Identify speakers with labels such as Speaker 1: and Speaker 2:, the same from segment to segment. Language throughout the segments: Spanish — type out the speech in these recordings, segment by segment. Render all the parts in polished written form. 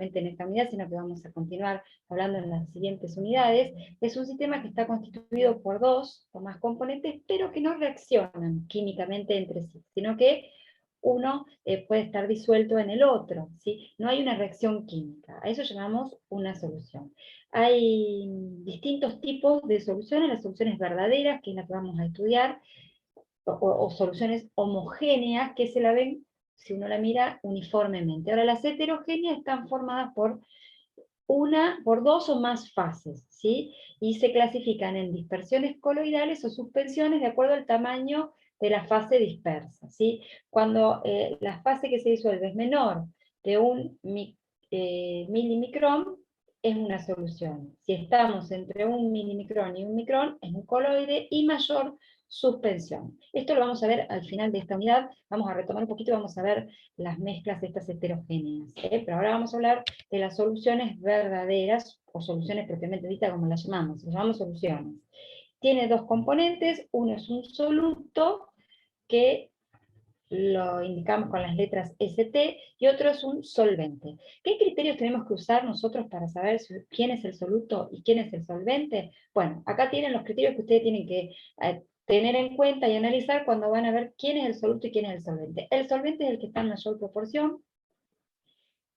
Speaker 1: en esta unidad, sino que vamos a continuar hablando en las siguientes unidades, es un sistema que está constituido por dos o más componentes, pero que no reaccionan químicamente entre sí, sino que uno puede estar disuelto en el otro, ¿sí? No hay una reacción química, a eso llamamos una solución. Hay distintos tipos de soluciones, las soluciones verdaderas, que es la que vamos a estudiar, o soluciones homogéneas, que se la ven, si uno la mira, uniformemente. Ahora, las heterogéneas están formadas por dos o más fases, ¿sí? Y se clasifican en dispersiones coloidales o suspensiones de acuerdo al tamaño de la fase dispersa, ¿sí? Cuando la fase que se disuelve es menor de un milimicrón, es una solución. Si estamos entre un milimicrón y un micrón, es un coloide, y mayor, suspensión. Esto lo vamos a ver al final de esta unidad, vamos a retomar un poquito, vamos a ver las mezclas de estas heterogéneas, pero ahora vamos a hablar de las soluciones verdaderas, o soluciones propiamente ditas, como las llamamos soluciones. Tiene dos componentes, uno es un soluto, que lo indicamos con las letras ST, y otro es un solvente. ¿Qué criterios tenemos que usar nosotros para saber quién es el soluto y quién es el solvente? Bueno, acá tienen los criterios que ustedes tienen que tener en cuenta y analizar cuando van a ver quién es el soluto y quién es el solvente. El solvente es el que está en mayor proporción.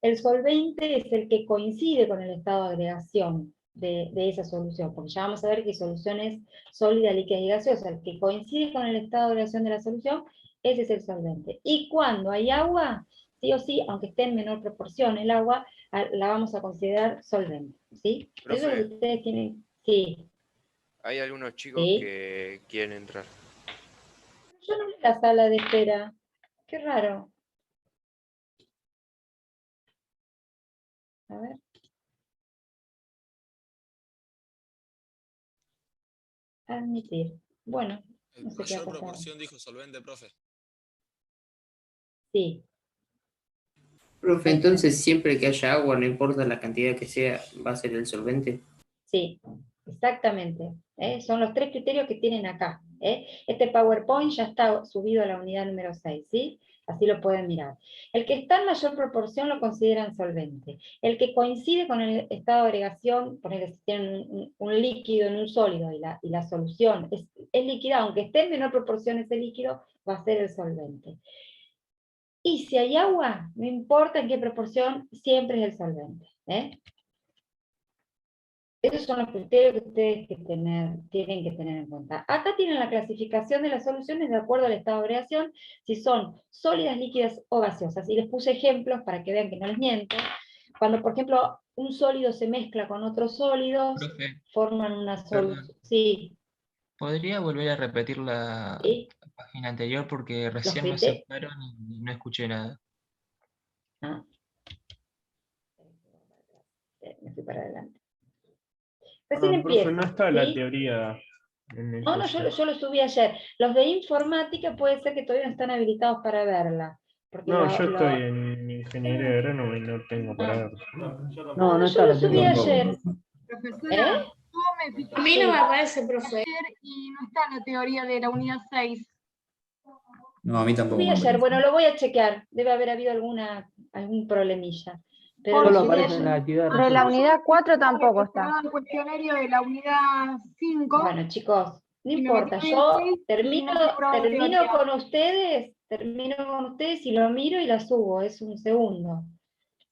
Speaker 1: El solvente es el que coincide con el estado de agregación de esa solución, porque ya vamos a ver que soluciones sólidas, líquidas y gaseosas, el que coincide con el estado de agregación de la solución, ese es el solvente. Y cuando hay agua, sí o sí, aunque esté en menor proporción el agua, la vamos a considerar solvente, ¿sí? Eso es lo
Speaker 2: Profe,
Speaker 1: que ustedes tienen, sí,
Speaker 2: hay algunos chicos
Speaker 1: sí.
Speaker 2: que quieren entrar.
Speaker 1: Yo no vi la sala de espera, qué raro. A ver. Admitir. Bueno, no sé qué ha
Speaker 3: Mayor
Speaker 1: pasado.
Speaker 3: proporción dijo solvente, profe.
Speaker 1: Sí.
Speaker 4: Profe, entonces siempre que haya agua, no importa la cantidad que sea, va a ser el solvente.
Speaker 1: Sí, exactamente. Son los tres criterios que tienen acá. Este PowerPoint ya está subido a la unidad número 6, ¿sí? Así lo pueden mirar. El que está en mayor proporción lo consideran solvente. El que coincide con el estado de agregación, por ejemplo, si tienen un líquido en un sólido y la solución es líquida, aunque esté en menor proporción ese líquido, va a ser el solvente. Y si hay agua, no importa en qué proporción, siempre es el solvente. Esos son los criterios que ustedes tienen que tener en cuenta. Acá tienen la clasificación de las soluciones de acuerdo al estado de agregación, si son sólidas, líquidas o gaseosas. Y les puse ejemplos para que vean que no les miento. Cuando, por ejemplo, un sólido se mezcla con otros sólidos,
Speaker 5: Profe,
Speaker 1: forman una solución.
Speaker 5: perdón.
Speaker 1: Sí,
Speaker 5: ¿Podría volver a repetir la
Speaker 1: ¿sí?
Speaker 5: página anterior? Porque
Speaker 1: Los
Speaker 5: recién me
Speaker 1: criterios.
Speaker 5: aceptaron y no escuché nada.
Speaker 1: Ah, me fui para adelante. Recién
Speaker 6: Profe, no
Speaker 1: empieza,
Speaker 6: está la
Speaker 1: ¿sí?
Speaker 6: teoría en el
Speaker 1: No, yo lo subí ayer. Los de informática puede ser que todavía no están habilitados para verla. Porque
Speaker 6: No, yo estoy en ingeniería agrónoma y no tengo para ver.
Speaker 7: No, no
Speaker 1: yo
Speaker 7: está
Speaker 1: lo
Speaker 7: la
Speaker 1: subí
Speaker 7: teoría.
Speaker 1: ayer.
Speaker 8: Profesora,
Speaker 1: ¿Eh?
Speaker 8: yo me fijé
Speaker 9: A mí no
Speaker 1: Sí.
Speaker 9: me parece, profe.
Speaker 8: y no está la teoría de la unidad 6.
Speaker 10: No, a mí tampoco
Speaker 1: Subí
Speaker 10: me
Speaker 1: ayer.
Speaker 10: parece.
Speaker 1: Bueno, lo voy a chequear. Debe haber habido algún problemilla. Pero lo
Speaker 7: Solo
Speaker 1: subí
Speaker 7: aparece en la
Speaker 1: ayer.
Speaker 7: actividad
Speaker 8: De
Speaker 7: de
Speaker 8: la
Speaker 7: resumen.
Speaker 8: unidad 4 tampoco está. El cuestionario de la unidad 5.
Speaker 1: Bueno, chicos, no
Speaker 8: Y me metí
Speaker 1: importa.
Speaker 8: en el
Speaker 1: Yo
Speaker 8: 6 y
Speaker 1: termino,
Speaker 8: no figuraba la teoría.
Speaker 1: termino con ustedes y lo miro y la subo. Es un segundo.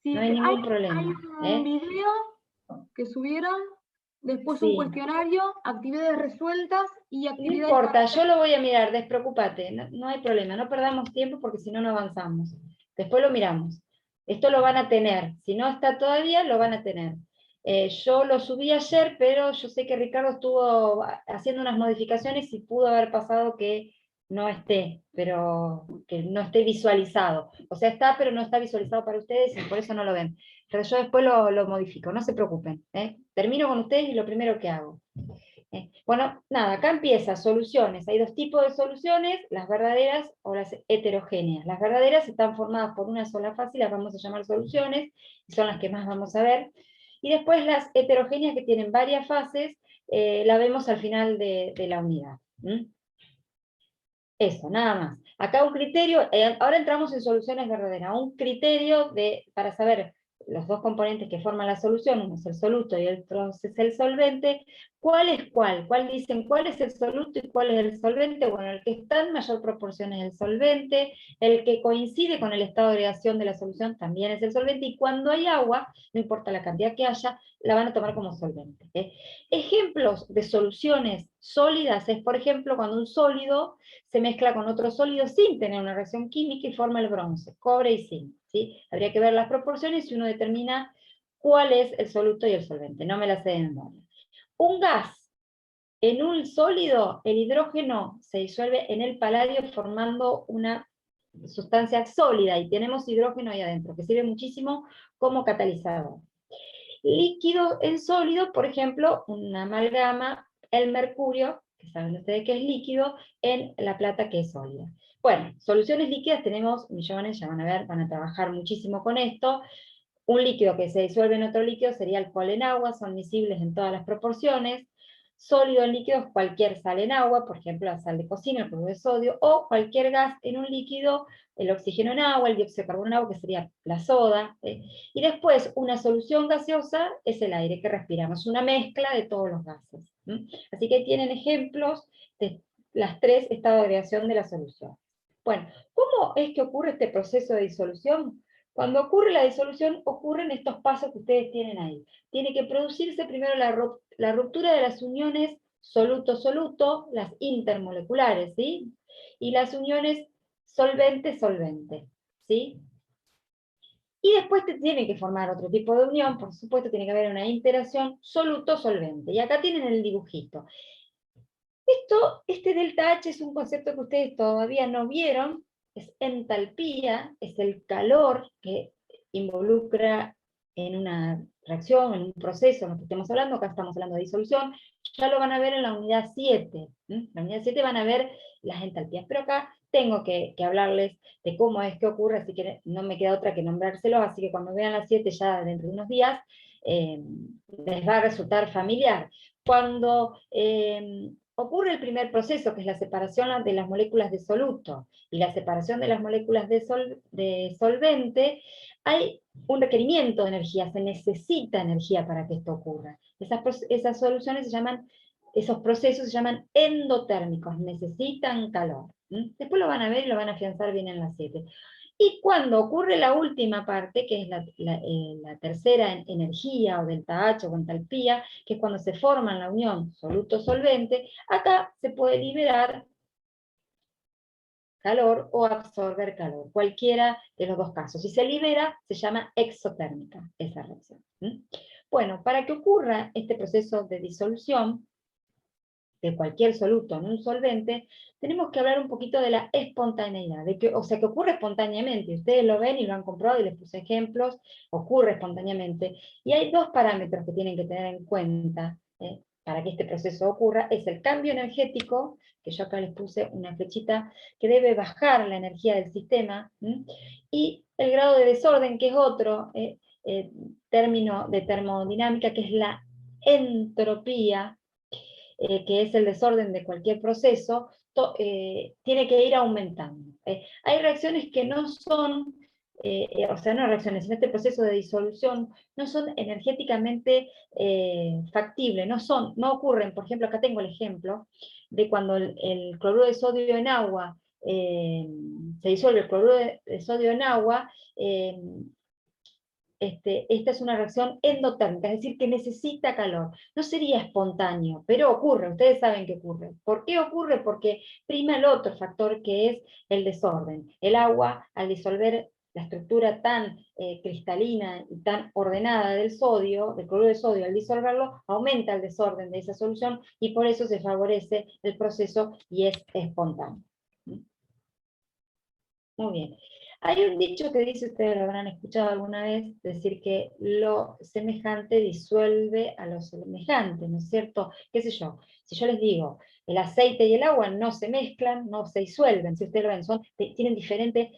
Speaker 8: Sí,
Speaker 1: No hay ningún problema.
Speaker 8: hay un video que subieron, después un
Speaker 1: Sí.
Speaker 8: cuestionario, actividades resueltas y
Speaker 1: No
Speaker 8: actividades
Speaker 1: importa, yo lo voy a mirar, despreocúpate, no hay problema, no perdamos tiempo porque si no, no avanzamos. Después lo miramos. Esto lo van a tener, si no está todavía, lo van a tener. Yo lo subí ayer, pero yo sé que Ricardo estuvo haciendo unas modificaciones y pudo haber pasado que no esté, pero que no esté visualizado. O sea, está, pero no está visualizado para ustedes y por eso no lo ven. Pero yo después lo modifico, no se preocupen. Termino con ustedes y lo primero que hago. Bueno, nada, acá empieza, soluciones. Hay dos tipos de soluciones, las verdaderas o las heterogéneas. Las verdaderas están formadas por una sola fase y las vamos a llamar soluciones, y son las que más vamos a ver. Y después las heterogéneas que tienen varias fases, la vemos al final de la unidad. Eso, nada más. Acá un criterio, ahora entramos en soluciones verdaderas, un criterio para saber los dos componentes que forman la solución, uno es el soluto y el otro es el solvente, ¿cuál es cuál? ¿Cuál dicen cuál es el soluto y cuál es el solvente? Bueno, el que está en mayor proporción es el solvente, el que coincide con el estado de agregación de la solución también es el solvente, y cuando hay agua, no importa la cantidad que haya, la van a tomar como solvente. Ejemplos de soluciones sólidas es, por ejemplo, cuando un sólido se mezcla con otro sólido sin tener una reacción química y forma el bronce, cobre y zinc, ¿sí? Habría que ver las proporciones y uno determina cuál es el soluto y el solvente, no me la sé de memoria. Un gas en un sólido, el hidrógeno se disuelve en el paladio formando una sustancia sólida, y tenemos hidrógeno ahí adentro, que sirve muchísimo como catalizador. Líquido en sólido, por ejemplo, una amalgama, el mercurio, que saben ustedes que es líquido, en la plata que es sólida. Bueno, soluciones líquidas tenemos millones, ya van a ver, van a trabajar muchísimo con esto. Un líquido que se disuelve en otro líquido sería alcohol en agua, son miscibles en todas las proporciones. Sólido en líquidos, cualquier sal en agua, por ejemplo la sal de cocina, el cloruro de sodio, o cualquier gas en un líquido, el oxígeno en agua, el dióxido de carbono en agua, que sería la soda. Y después, una solución gaseosa es el aire que respiramos, una mezcla de todos los gases. Así que tienen ejemplos de las tres estados de agregación de la solución. Bueno, ¿cómo es que ocurre este proceso de disolución? Cuando ocurre la disolución, ocurren estos pasos que ustedes tienen ahí. Tiene que producirse primero la ruptura de las uniones soluto-soluto, las intermoleculares, ¿sí? Y las uniones solvente-solvente, ¿sí? Y después te tiene que formar otro tipo de unión, por supuesto tiene que haber una interacción soluto-solvente. Y acá tienen el dibujito. Este delta H es un concepto que ustedes todavía no vieron, es entalpía, es el calor que involucra en una reacción, en un proceso, en lo que estemos hablando, acá estamos hablando de disolución, ya lo van a ver en la unidad 7, la unidad 7 van a ver las entalpías, pero acá tengo que hablarles de cómo es que ocurre, así que no me queda otra que nombrárselo, así que cuando vean la 7 ya dentro de unos días, les va a resultar familiar. Cuando ocurre el primer proceso, que es la separación de las moléculas de soluto y la separación de las moléculas de solvente, hay un requerimiento de energía, se necesita energía para que esto ocurra. Esas soluciones se llaman, esos procesos se llaman endotérmicos, necesitan calor. Después lo van a ver y lo van a afianzar bien en la 7. Y cuando ocurre la última parte, que es la tercera energía, o delta H, o entalpía, que es cuando se forma la unión soluto-solvente, acá se puede liberar calor o absorber calor, cualquiera de los dos casos. Si se libera, se llama exotérmica esa reacción. Bueno, para que ocurra este proceso de disolución de cualquier soluto en un solvente, tenemos que hablar un poquito de la espontaneidad, o sea, que ocurre espontáneamente, ustedes lo ven y lo han comprobado y les puse ejemplos, ocurre espontáneamente, y hay dos parámetros que tienen que tener en cuenta para que este proceso ocurra, es el cambio energético, que yo acá les puse una flechita, que debe bajar la energía del sistema, y el grado de desorden, que es otro término de termodinámica, que es la entropía, que es el desorden de cualquier proceso, tiene que ir aumentando. Hay reacciones que no son, o sea, no reacciones, en este proceso de disolución, no son energéticamente factibles, no ocurren. Por ejemplo, acá tengo el ejemplo de cuando el cloruro de sodio en agua, se disuelve el cloruro de sodio en agua, esta es una reacción endotérmica, es decir, que necesita calor. No sería espontáneo, pero ocurre, ustedes saben que ocurre. ¿Por qué ocurre? Porque prima el otro factor, que es el desorden. El agua, al disolver la estructura tan cristalina y tan ordenada del sodio, del cloruro de sodio, al disolverlo, aumenta el desorden de esa solución, y por eso se favorece el proceso y es espontáneo. Muy bien. Hay un dicho que dice, ustedes lo habrán escuchado alguna vez, decir que lo semejante disuelve a lo semejante, ¿no es cierto? ¿Qué sé yo? Si yo les digo, el aceite y el agua no se mezclan, no se disuelven, si ustedes lo ven, tienen diferentes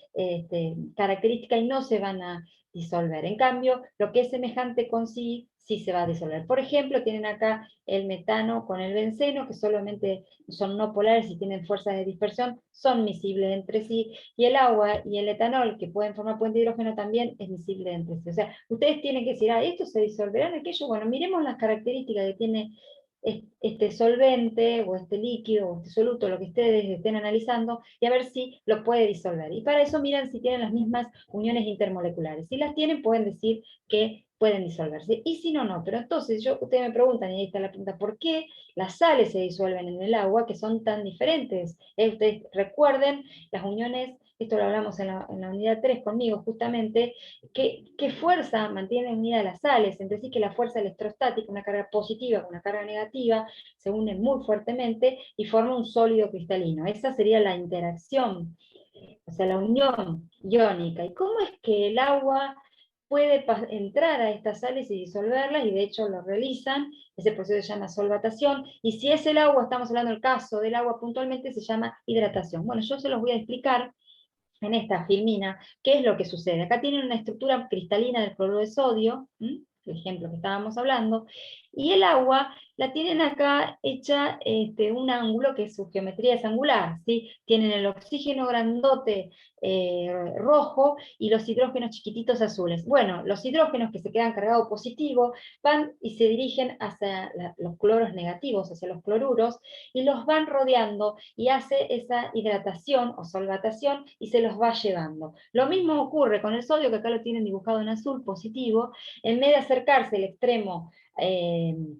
Speaker 1: características y no se van a disolver. En cambio, lo que es semejante con sí se va a disolver. Por ejemplo, tienen acá el metano con el benceno, que solamente son no polares y tienen fuerzas de dispersión, son miscibles entre sí, y el agua y el etanol, que pueden formar puente de hidrógeno, también es miscible entre sí. O sea, ustedes tienen que decir, esto se disolverá en aquello. Bueno, miremos las características que tiene este solvente, o este líquido, o este soluto, lo que ustedes estén analizando, y a ver si lo puede disolver. Y para eso miran si tienen las mismas uniones intermoleculares. Si las tienen, pueden decir que pueden disolverse. Y si no, no. Pero entonces, ustedes me preguntan, y ahí está la pregunta, ¿por qué las sales se disuelven en el agua, que son tan diferentes? Ustedes recuerden las uniones, esto lo hablamos en la unidad 3 conmigo justamente, ¿qué fuerza mantiene unidas las sales? Entre sí, que la fuerza electrostática, una carga positiva con una carga negativa, se unen muy fuertemente y forman un sólido cristalino. Esa sería la interacción, o sea, la unión iónica. ¿Y cómo es que el agua puede entrar a estas sales y disolverlas? Y de hecho lo realizan. Ese proceso se llama solvatación, y si es el agua, estamos hablando del caso del agua puntualmente, se llama hidratación. Bueno, yo se los voy a explicar en esta filmina qué es lo que sucede. Acá tienen una estructura cristalina del cloruro de sodio, el ejemplo que estábamos hablando, y el agua la tienen acá hecha un ángulo que su geometría es angular, ¿sí? Tienen el oxígeno grandote rojo y los hidrógenos chiquititos azules. Bueno, los hidrógenos que se quedan cargados positivo van y se dirigen hacia los cloros negativos, hacia los cloruros, y los van rodeando y hace esa hidratación o solvatación y se los va llevando. Lo mismo ocurre con el sodio, que acá lo tienen dibujado en azul, positivo. En vez de acercarse al extremo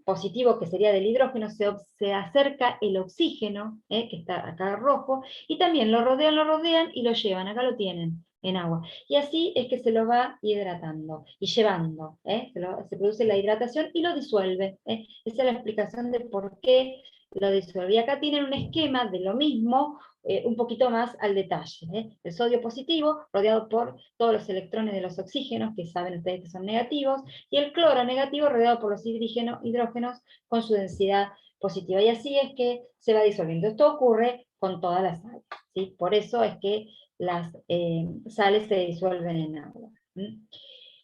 Speaker 1: positivo, que sería del hidrógeno, se acerca el oxígeno, que está acá rojo, y también lo rodean y lo llevan. Acá lo tienen en agua. Y así es que se lo va hidratando y llevando. Se produce la hidratación y lo disuelve. Esa es la explicación de por qué lo disuelve. Y acá tienen un esquema de lo mismo, un poquito más al detalle. El sodio positivo, rodeado por todos los electrones de los oxígenos, que saben ustedes que son negativos, y el cloro negativo, rodeado por los hidrógenos con su densidad positiva. Y así es que se va disolviendo. Esto ocurre con todas las sales, ¿sí? Por eso es que las sales se disuelven en agua.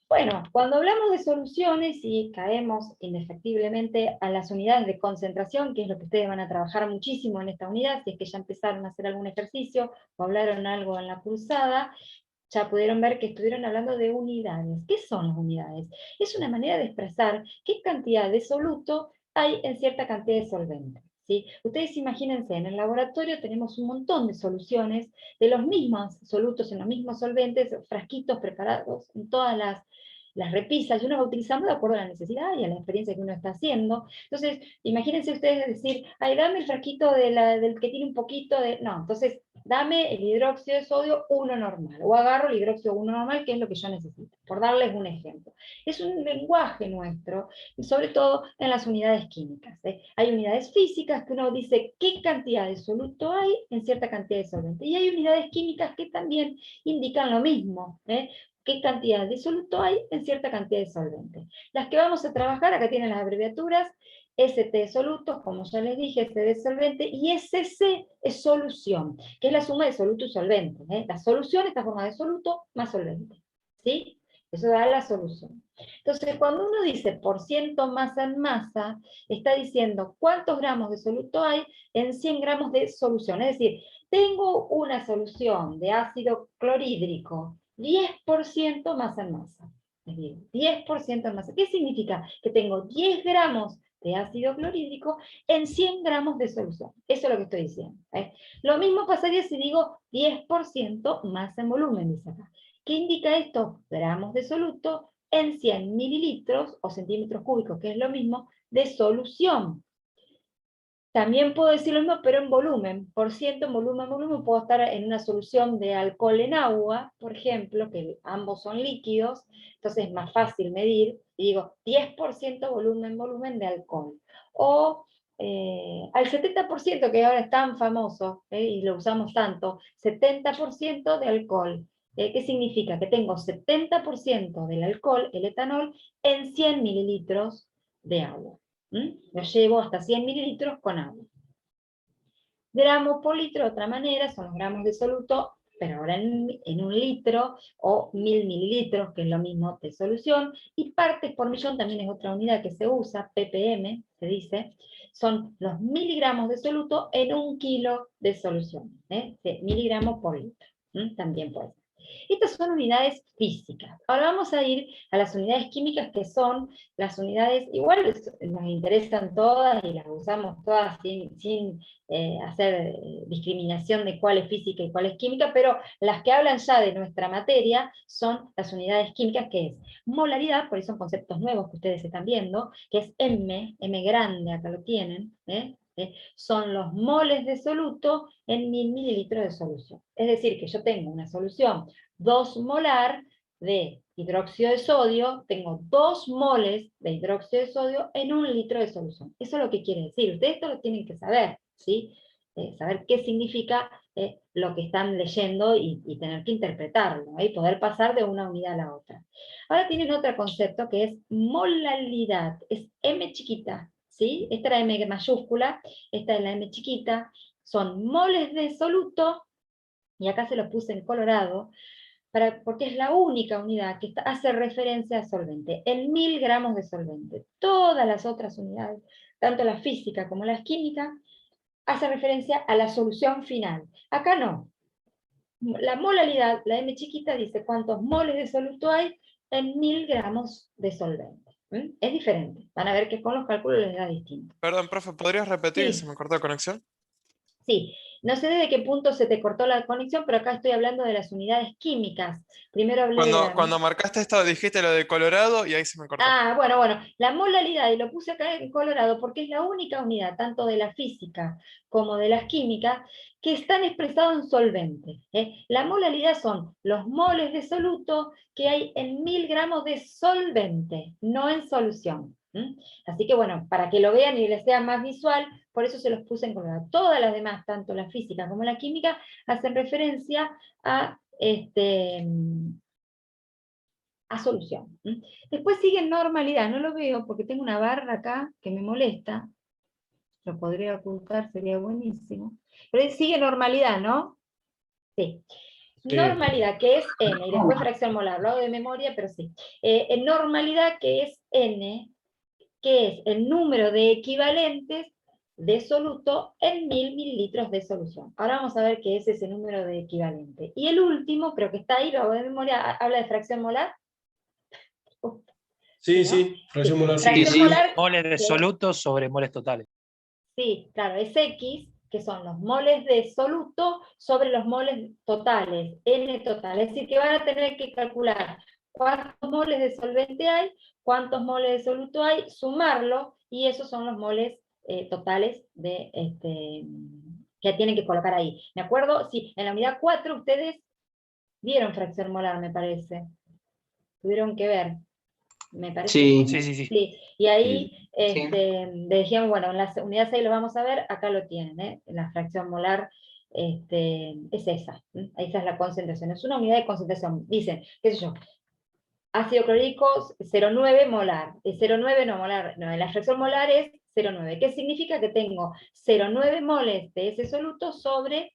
Speaker 1: Bueno, cuando hablamos de soluciones y caemos indefectiblemente a las unidades de concentración, que es lo que ustedes van a trabajar muchísimo en esta unidad, si es que ya empezaron a hacer algún ejercicio o hablaron algo en la cursada, ya pudieron ver que estuvieron hablando de unidades. ¿Qué son las unidades? Es una manera de expresar qué cantidad de soluto hay en cierta cantidad de solvente. ¿Sí? Ustedes imagínense, en el laboratorio tenemos un montón de soluciones de los mismos solutos en los mismos solventes, frasquitos preparados en todas las repisas, y uno va utilizando de acuerdo a la necesidad y a la experiencia que uno está haciendo. Entonces, imagínense ustedes decir, dame el frasquito del que tiene un poquito de... No, entonces, dame el hidróxido de sodio 1 normal, o agarro el hidróxido 1 normal, que es lo que yo necesito, por darles un ejemplo. Es un lenguaje nuestro, y sobre todo en las unidades químicas. Hay unidades físicas que uno dice qué cantidad de soluto hay en cierta cantidad de solvente, y hay unidades químicas que también indican lo mismo, qué cantidad de soluto hay en cierta cantidad de solvente. Las que vamos a trabajar, acá tienen las abreviaturas, ST es solutos, como ya les dije, SD es solvente, y SC es solución, que es la suma de soluto y solvente. La solución está formada de soluto más solvente. ¿Sí? Eso da la solución. Entonces, cuando uno dice por ciento masa en masa, está diciendo cuántos gramos de soluto hay en 100 gramos de solución. Es decir, tengo una solución de ácido clorhídrico, 10% masa en masa. Es decir, 10% en masa. ¿Qué significa? Que tengo 10 gramos de ácido clorhídrico en 100 gramos de solución. Eso es lo que estoy diciendo. Lo mismo pasaría si digo 10% masa en volumen, dice acá. ¿Qué indica esto? Gramos de soluto en 100 mililitros o centímetros cúbicos, que es lo mismo, de solución. También puedo decir lo mismo, pero en volumen. Por ciento, en volumen, puedo estar en una solución de alcohol en agua, por ejemplo, que ambos son líquidos, entonces es más fácil medir, y digo 10% volumen de alcohol. O al 70%, que ahora es tan famoso, y lo usamos tanto, 70% de alcohol. ¿Qué significa? Que tengo 70% del alcohol, el etanol, en 100 mililitros de agua. Lo llevo hasta 100 mililitros con agua. Gramos por litro, de otra manera, son los gramos de soluto pero ahora en 1 litro o 1000 mililitros, que es lo mismo de solución, y partes por millón también es otra unidad que se usa, ppm, se dice, son los miligramos de soluto en 1 kilo de solución, de miligramos por litro, también puede ser. Estas son unidades físicas. Ahora vamos a ir a las unidades químicas, que son las unidades, igual nos interesan todas y las usamos todas sin hacer discriminación de cuál es física y cuál es química, pero las que hablan ya de nuestra materia son las unidades químicas, que es molaridad, por eso son conceptos nuevos que ustedes están viendo, que es M grande, acá lo tienen, son los moles de soluto en 1000 mililitros de solución. Es decir, que yo tengo una solución 2 molar de hidróxido de sodio, tengo 2 moles de hidróxido de sodio en 1 litro de solución. Eso es lo que quiere decir. Ustedes esto lo tienen que saber, ¿sí? Saber qué significa lo que están leyendo y tener que interpretarlo, y poder pasar de una unidad a la otra. Ahora tienen otro concepto que es molaridad, es M chiquita, ¿sí? Esta era M mayúscula, esta es la M chiquita, son moles de soluto, y acá se los puse en colorado, porque es la única unidad que hace referencia a solvente, en 1000 gramos de solvente. Todas las otras unidades, tanto la física como las químicas, hacen referencia a la solución final. Acá no. La molaridad, la M chiquita, dice cuántos moles de soluto hay en 1000 gramos de solvente. Es diferente. Van a ver que con los cálculos les da distinto.
Speaker 3: Perdón, profe, ¿podrías repetir que
Speaker 1: Sí.
Speaker 3: se me cortó la conexión?
Speaker 1: Sí, no sé desde qué punto se te cortó la conexión, pero acá estoy hablando de las unidades químicas. Primero hablé de
Speaker 3: Cuando marcaste esto, dijiste lo de Colorado y ahí se me cortó.
Speaker 1: bueno, la molaridad, y lo puse acá en colorado porque es la única unidad, tanto de la física como de las químicas, que están expresados en solvente. La molaridad son los moles de soluto que hay en 1000 gramos de solvente, no en solución. Así que bueno, para que lo vean y les sea más visual, por eso se los puse en colorado. Todas las demás, tanto la física como la química, hacen referencia a solución. Después sigue normalidad, no lo veo porque tengo una barra acá que me molesta, lo podría ocultar, sería buenísimo, pero sigue normalidad, ¿no? Sí.
Speaker 6: Sí.
Speaker 1: Normalidad, que es N, y después fracción molar, lo hago de memoria, pero sí. En normalidad, que es N, que es el número de equivalentes de soluto en 1000 mililitros de solución. Ahora vamos a ver qué es ese número de equivalente. Y el último, creo que está ahí, lo hago de memoria, habla de fracción molar.
Speaker 7: Sí,
Speaker 1: ¿no?
Speaker 7: sí, fracción molar.
Speaker 1: Fracción molar,
Speaker 9: Moles de
Speaker 1: que-
Speaker 9: soluto sobre moles totales.
Speaker 1: Sí, claro, es X, que son los moles de soluto sobre los moles totales, N total. Es decir, que van a tener que calcular cuántos moles de solvente hay, cuántos moles de soluto hay, sumarlo, y esos son los moles totales de que tienen que colocar ahí. ¿Me acuerdo? Sí, en la unidad 4 ustedes vieron fracción molar, me parece. Tuvieron que ver. Me parece.
Speaker 4: Sí.
Speaker 1: Sí. Y ahí
Speaker 4: Sí.
Speaker 1: decíamos, bueno, en la unidad 6 lo vamos a ver, acá lo tienen, la fracción molar es esa. Esa es la concentración, es una unidad de concentración. Dicen, qué sé yo, ácido clorhídrico 0,9 molar, 0,9 no molar, no, la fracción molar es 0,9. ¿Qué significa? Que tengo 0,9 moles de ese soluto sobre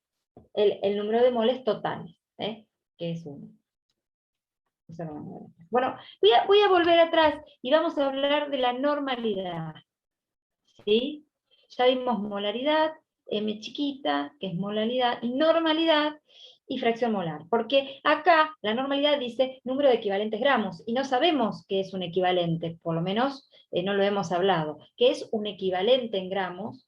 Speaker 1: el número de moles totales, que es 1. Bueno, voy a volver atrás y vamos a hablar de la normalidad. ¿Sí? Ya vimos molaridad, M chiquita, que es molaridad, normalidad y fracción molar. Porque acá la normalidad dice número de equivalentes gramos, y no sabemos qué es un equivalente, por lo menos no lo hemos hablado. ¿Qué es un equivalente en gramos?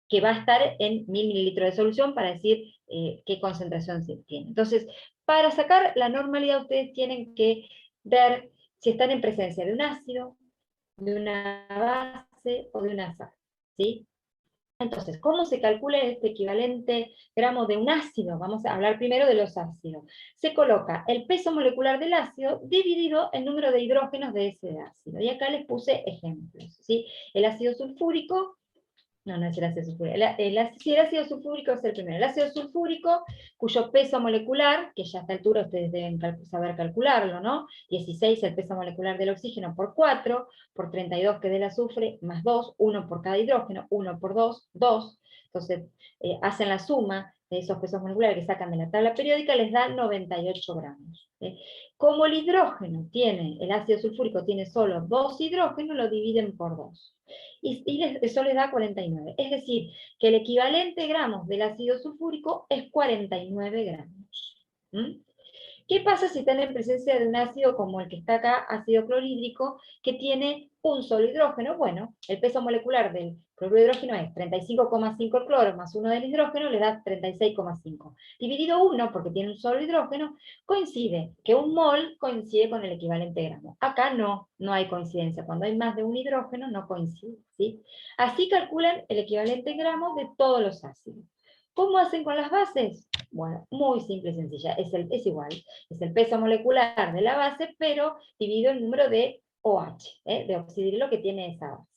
Speaker 1: Que va a estar en 1000 mililitros de solución para decir qué concentración tiene. Entonces, para sacar la normalidad ustedes tienen que ver si están en presencia de un ácido, de una base o de una sal, ¿sí? Entonces, ¿cómo se calcula este equivalente gramo de un ácido? Vamos a hablar primero de los ácidos. Se coloca el peso molecular del ácido dividido el número de hidrógenos de ese ácido. Y acá les puse ejemplos, ¿sí? El ácido sulfúrico, no es el ácido sulfúrico, el ácido sulfúrico es el primero. El ácido sulfúrico, cuyo peso molecular, que ya a esta altura ustedes deben saber calcularlo, ¿no? 16 el peso molecular del oxígeno por 4, por 32 que del azufre, más 2, 1 por cada hidrógeno, 1 por 2, 2, Entonces, hacen la suma de esos pesos moleculares que sacan de la tabla periódica, les da 98 gramos. Como el hidrógeno tiene, el ácido sulfúrico tiene solo 2 hidrógenos, lo dividen por 2. Y eso les da 49. Es decir, que el equivalente gramos del ácido sulfúrico es 49 gramos. ¿Mm? ¿Qué pasa si están en presencia de un ácido como el que está acá, ácido clorhídrico, que tiene un solo hidrógeno? Bueno, el peso molecular del cloruro de hidrógeno es 35,5 el cloro más 1 del hidrógeno, le da 36,5. Dividido 1, porque tiene un solo hidrógeno, coincide que un mol coincide con el equivalente gramo. Acá no hay coincidencia. Cuando hay más de un hidrógeno, no coincide, ¿sí? Así calculan el equivalente gramo de todos los ácidos. ¿Cómo hacen con las bases? Bueno, muy simple y sencilla. Es igual. Es el peso molecular de la base, pero dividido el número de OH, de oxidrilo que tiene esa base.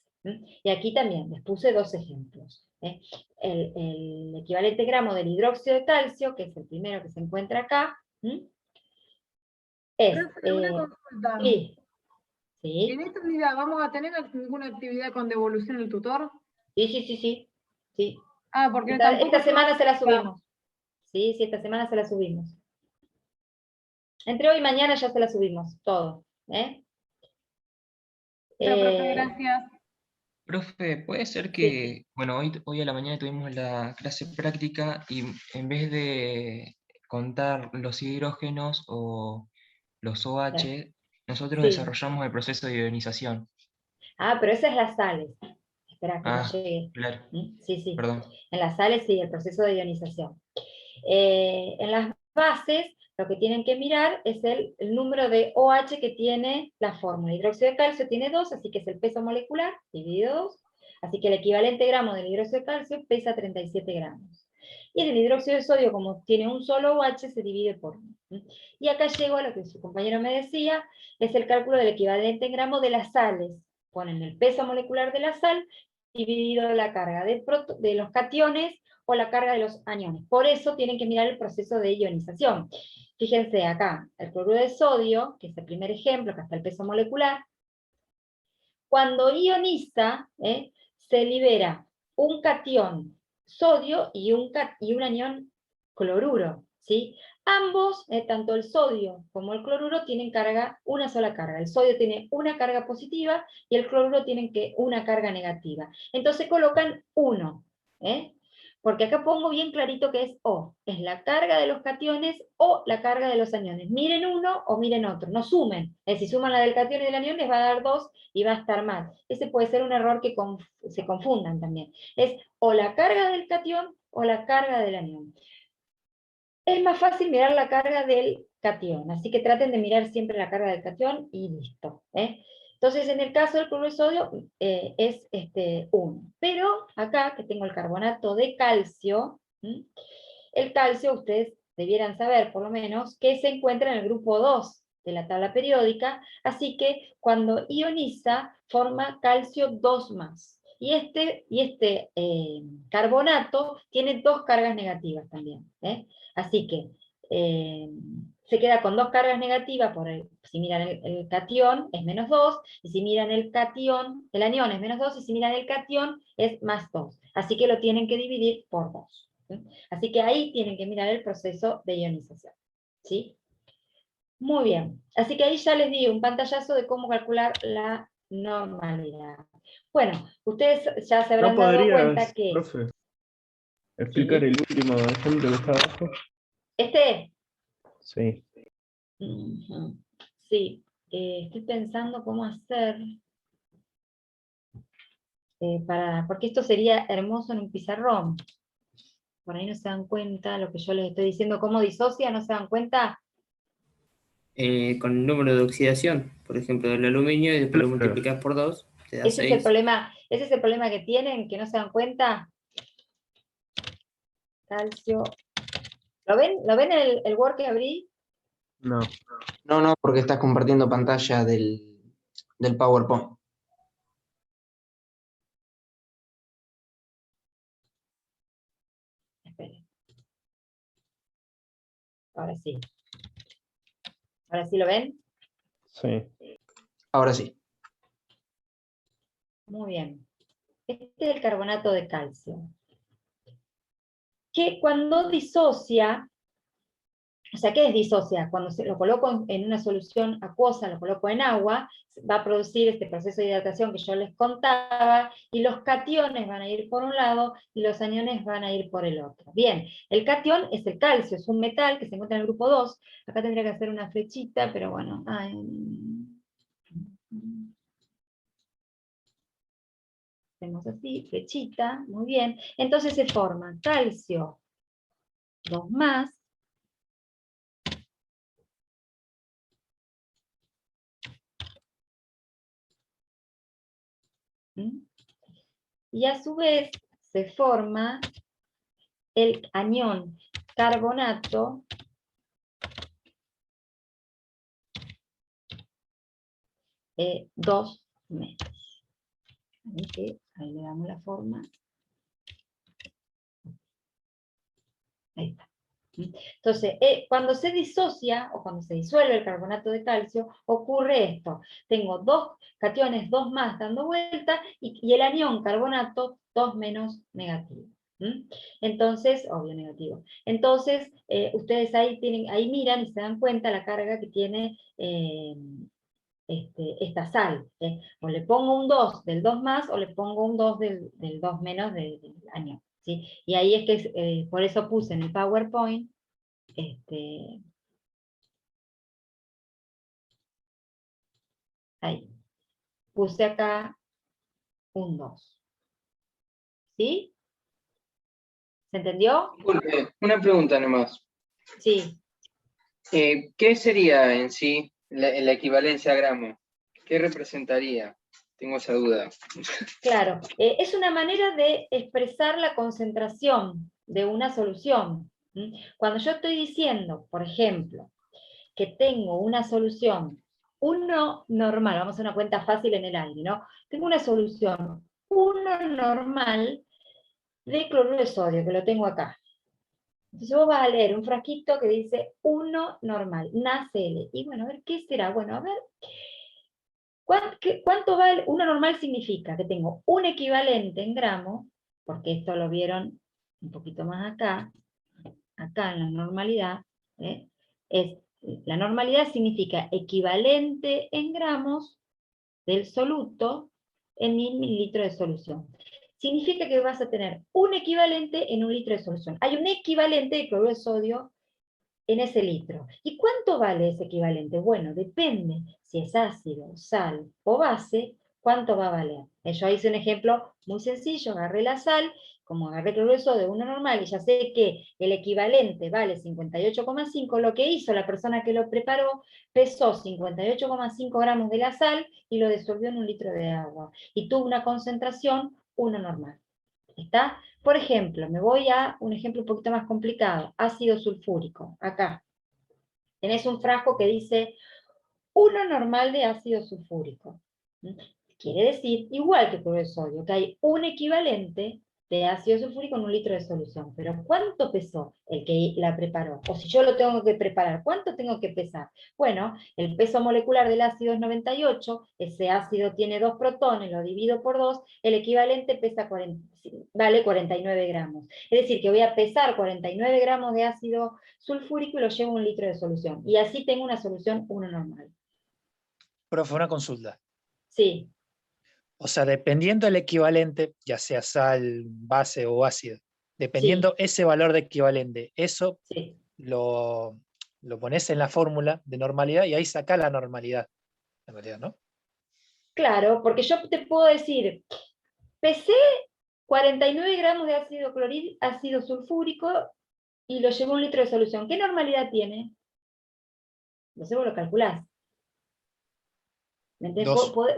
Speaker 1: Y aquí también les puse 2 ejemplos. El equivalente gramo del hidróxido de calcio, que es el primero que se encuentra acá, es...
Speaker 8: Profe, una consulta.
Speaker 1: Sí.
Speaker 8: ¿En esta unidad vamos a tener alguna actividad con devolución del tutor?
Speaker 1: Sí.
Speaker 8: Ah, porque
Speaker 1: Esta semana se la subimos. Sí, esta semana se la subimos. Entre hoy y mañana ya se la subimos, todo.
Speaker 8: Profe, gracias.
Speaker 5: Profe, puede ser que, bueno, hoy a la mañana tuvimos la clase práctica y en vez de contar los hidrógenos o los OH, nosotros
Speaker 1: Sí.
Speaker 5: desarrollamos el proceso de ionización.
Speaker 1: Ah, pero esa es las sales. Espera que no
Speaker 5: Ah,
Speaker 1: llegue.
Speaker 5: claro.
Speaker 1: Sí.
Speaker 5: Perdón.
Speaker 1: En las sales sí, el proceso de ionización. En las bases, lo que tienen que mirar es el número de OH que tiene la fórmula. El hidróxido de calcio tiene 2, así que es el peso molecular dividido 2. Así que el equivalente gramo del hidróxido de calcio pesa 37 gramos. Y en el hidróxido de sodio, como tiene un solo OH, se divide por 1. Y acá llego a lo que su compañero me decía, es el cálculo del equivalente en gramo de las sales. Ponen el peso molecular de la sal dividido la carga de los cationes o la carga de los aniones. Por eso tienen que mirar el proceso de ionización. Fíjense acá, el cloruro de sodio, que es el primer ejemplo, que está el peso molecular, cuando ioniza, se libera un catión sodio y un anión cloruro, ¿sí? Ambos, tanto el sodio como el cloruro, tienen una sola carga. El sodio tiene una carga positiva y el cloruro tiene una carga negativa. Entonces colocan 1, porque acá pongo bien clarito que es O, es la carga de los cationes o la carga de los aniones. Miren uno o miren otro, no sumen. Si suman la del catión y del anión les va a dar 2 y va a estar mal. Ese puede ser un error que se confundan también. Es o la carga del catión o la carga del anión. Es más fácil mirar la carga del catión, así que traten de mirar siempre la carga del catión y listo. Entonces, en el caso del cloruro de sodio, es 1. Pero acá, que tengo el carbonato de calcio, el calcio, ustedes debieran saber, por lo menos, que se encuentra en el grupo 2 de la tabla periódica, así que cuando ioniza, forma calcio 2+. Y este carbonato tiene 2 cargas negativas también. Así que se queda con 2 cargas negativas, si miran el catión es -2, y si miran el anión es -2, y si miran el catión es +2. Así que lo tienen que dividir por 2. Así que ahí tienen que mirar el proceso de ionización. ¿Sí? Muy bien. Así que ahí ya les di un pantallazo de cómo calcular la normalidad. Bueno, ustedes ya se habrán
Speaker 6: ¿No
Speaker 1: dado
Speaker 6: podrías,
Speaker 1: cuenta que...
Speaker 6: profe, explicar
Speaker 1: Sí.
Speaker 6: el último ejemplo que está abajo? Sí.
Speaker 1: Sí, estoy pensando cómo hacer, porque esto sería hermoso en un pizarrón. Por ahí no se dan cuenta lo que yo les estoy diciendo, cómo disocia, ¿no se dan cuenta?
Speaker 4: Con el número de oxidación, por ejemplo, del aluminio, y después lo
Speaker 6: Claro.
Speaker 4: multiplicas por 2, te da
Speaker 1: Ese es el
Speaker 4: 6.
Speaker 1: problema que tienen, que no se dan cuenta. Calcio. ¿Lo ven? ¿Lo ven el Word que abrí?
Speaker 6: No.
Speaker 7: No, porque estás compartiendo pantalla del PowerPoint.
Speaker 1: Esperen. Ahora sí. ¿Ahora sí lo ven?
Speaker 6: Sí.
Speaker 7: Ahora sí.
Speaker 1: Muy bien. Este es el carbonato de calcio. que cuando disocia, o sea, ¿qué es disocia? Cuando lo coloco en una solución acuosa, lo coloco en agua, va a producir este proceso de hidratación que yo les contaba, y los cationes van a ir por un lado, y los aniones van a ir por el otro. Bien, el catión es el calcio, es un metal que se encuentra en el grupo 2, acá tendría que hacer una flechita, pero bueno, hacemos así, flechita, muy bien. Entonces se forma calcio 2 más, y a su vez se forma el anión carbonato 2 menos. Ahí le damos la forma. Ahí está. Entonces, cuando se disocia, o cuando se disuelve el carbonato de calcio, ocurre esto. Tengo dos cationes, 2 más dando vuelta, y el anión carbonato 2 menos negativo. Entonces, obvio negativo. Entonces, ustedes ahí miran y se dan cuenta la carga que tiene esta sal. O le pongo un 2 del 2 más, o le pongo un 2 del 2 menos del anión. ¿Sí? Y ahí es que, por eso puse en el PowerPoint, ahí, puse acá un 2. ¿Sí? ¿Se entendió?
Speaker 7: Disculpe, una pregunta nomás.
Speaker 1: Sí.
Speaker 7: ¿Qué sería en sí la equivalencia a gramo? ¿Qué representaría? Tengo esa duda.
Speaker 1: Claro, es una manera de expresar la concentración de una solución. Cuando yo estoy diciendo, por ejemplo, que tengo una solución 1 normal, vamos a hacer una cuenta fácil en el aire, ¿no? Tengo una solución 1 normal de cloruro de sodio, que lo tengo acá. Entonces vos vas a leer un frasquito que dice 1 normal, NaCl. Y bueno, a ver, ¿qué será? Bueno, a ver, ¿cuánto vale? 1 normal significa que tengo un equivalente en gramos, porque esto lo vieron un poquito más acá en la normalidad, la normalidad significa equivalente en gramos del soluto en 1000 mililitros de solución. Significa que vas a tener un equivalente en 1 litro de solución. Hay un equivalente de cloruro de sodio en ese litro. ¿Y cuánto vale ese equivalente? Bueno, depende si es ácido, sal o base, cuánto va a valer. Yo hice un ejemplo muy sencillo, agarré la sal, como agarré cloruro de sodio de 1 normal y ya sé que el equivalente vale 58,5, lo que hizo la persona que lo preparó, pesó 58,5 gramos de la sal y lo disolvió en 1 litro de agua. Y tuvo una concentración 1 normal. ¿Está? Por ejemplo, me voy a un ejemplo un poquito más complicado, ácido sulfúrico, acá. Tenés un frasco que dice 1 normal de ácido sulfúrico. Quiere decir, igual que cloruro de sodio, que hay un equivalente de ácido sulfúrico en 1 litro de solución. Pero ¿cuánto pesó el que la preparó? O si yo lo tengo que preparar, ¿cuánto tengo que pesar? Bueno, el peso molecular del ácido es 98, ese ácido tiene 2 protones, lo divido por 2, el equivalente vale 49 gramos. Es decir, que voy a pesar 49 gramos de ácido sulfúrico y lo llevo a 1 litro de solución. Y así tengo una solución 1 normal.
Speaker 9: Profe, una consulta.
Speaker 1: Sí.
Speaker 9: O sea, dependiendo del equivalente, ya sea sal, base o ácido, dependiendo ese valor de equivalente, eso lo pones en la fórmula de normalidad y ahí saca la normalidad, en realidad, ¿no?
Speaker 1: Claro, porque yo te puedo decir, pesé 49 gramos de ácido sulfúrico y lo llevo a 1 litro de solución. ¿Qué normalidad tiene? Entonces vos lo calculás.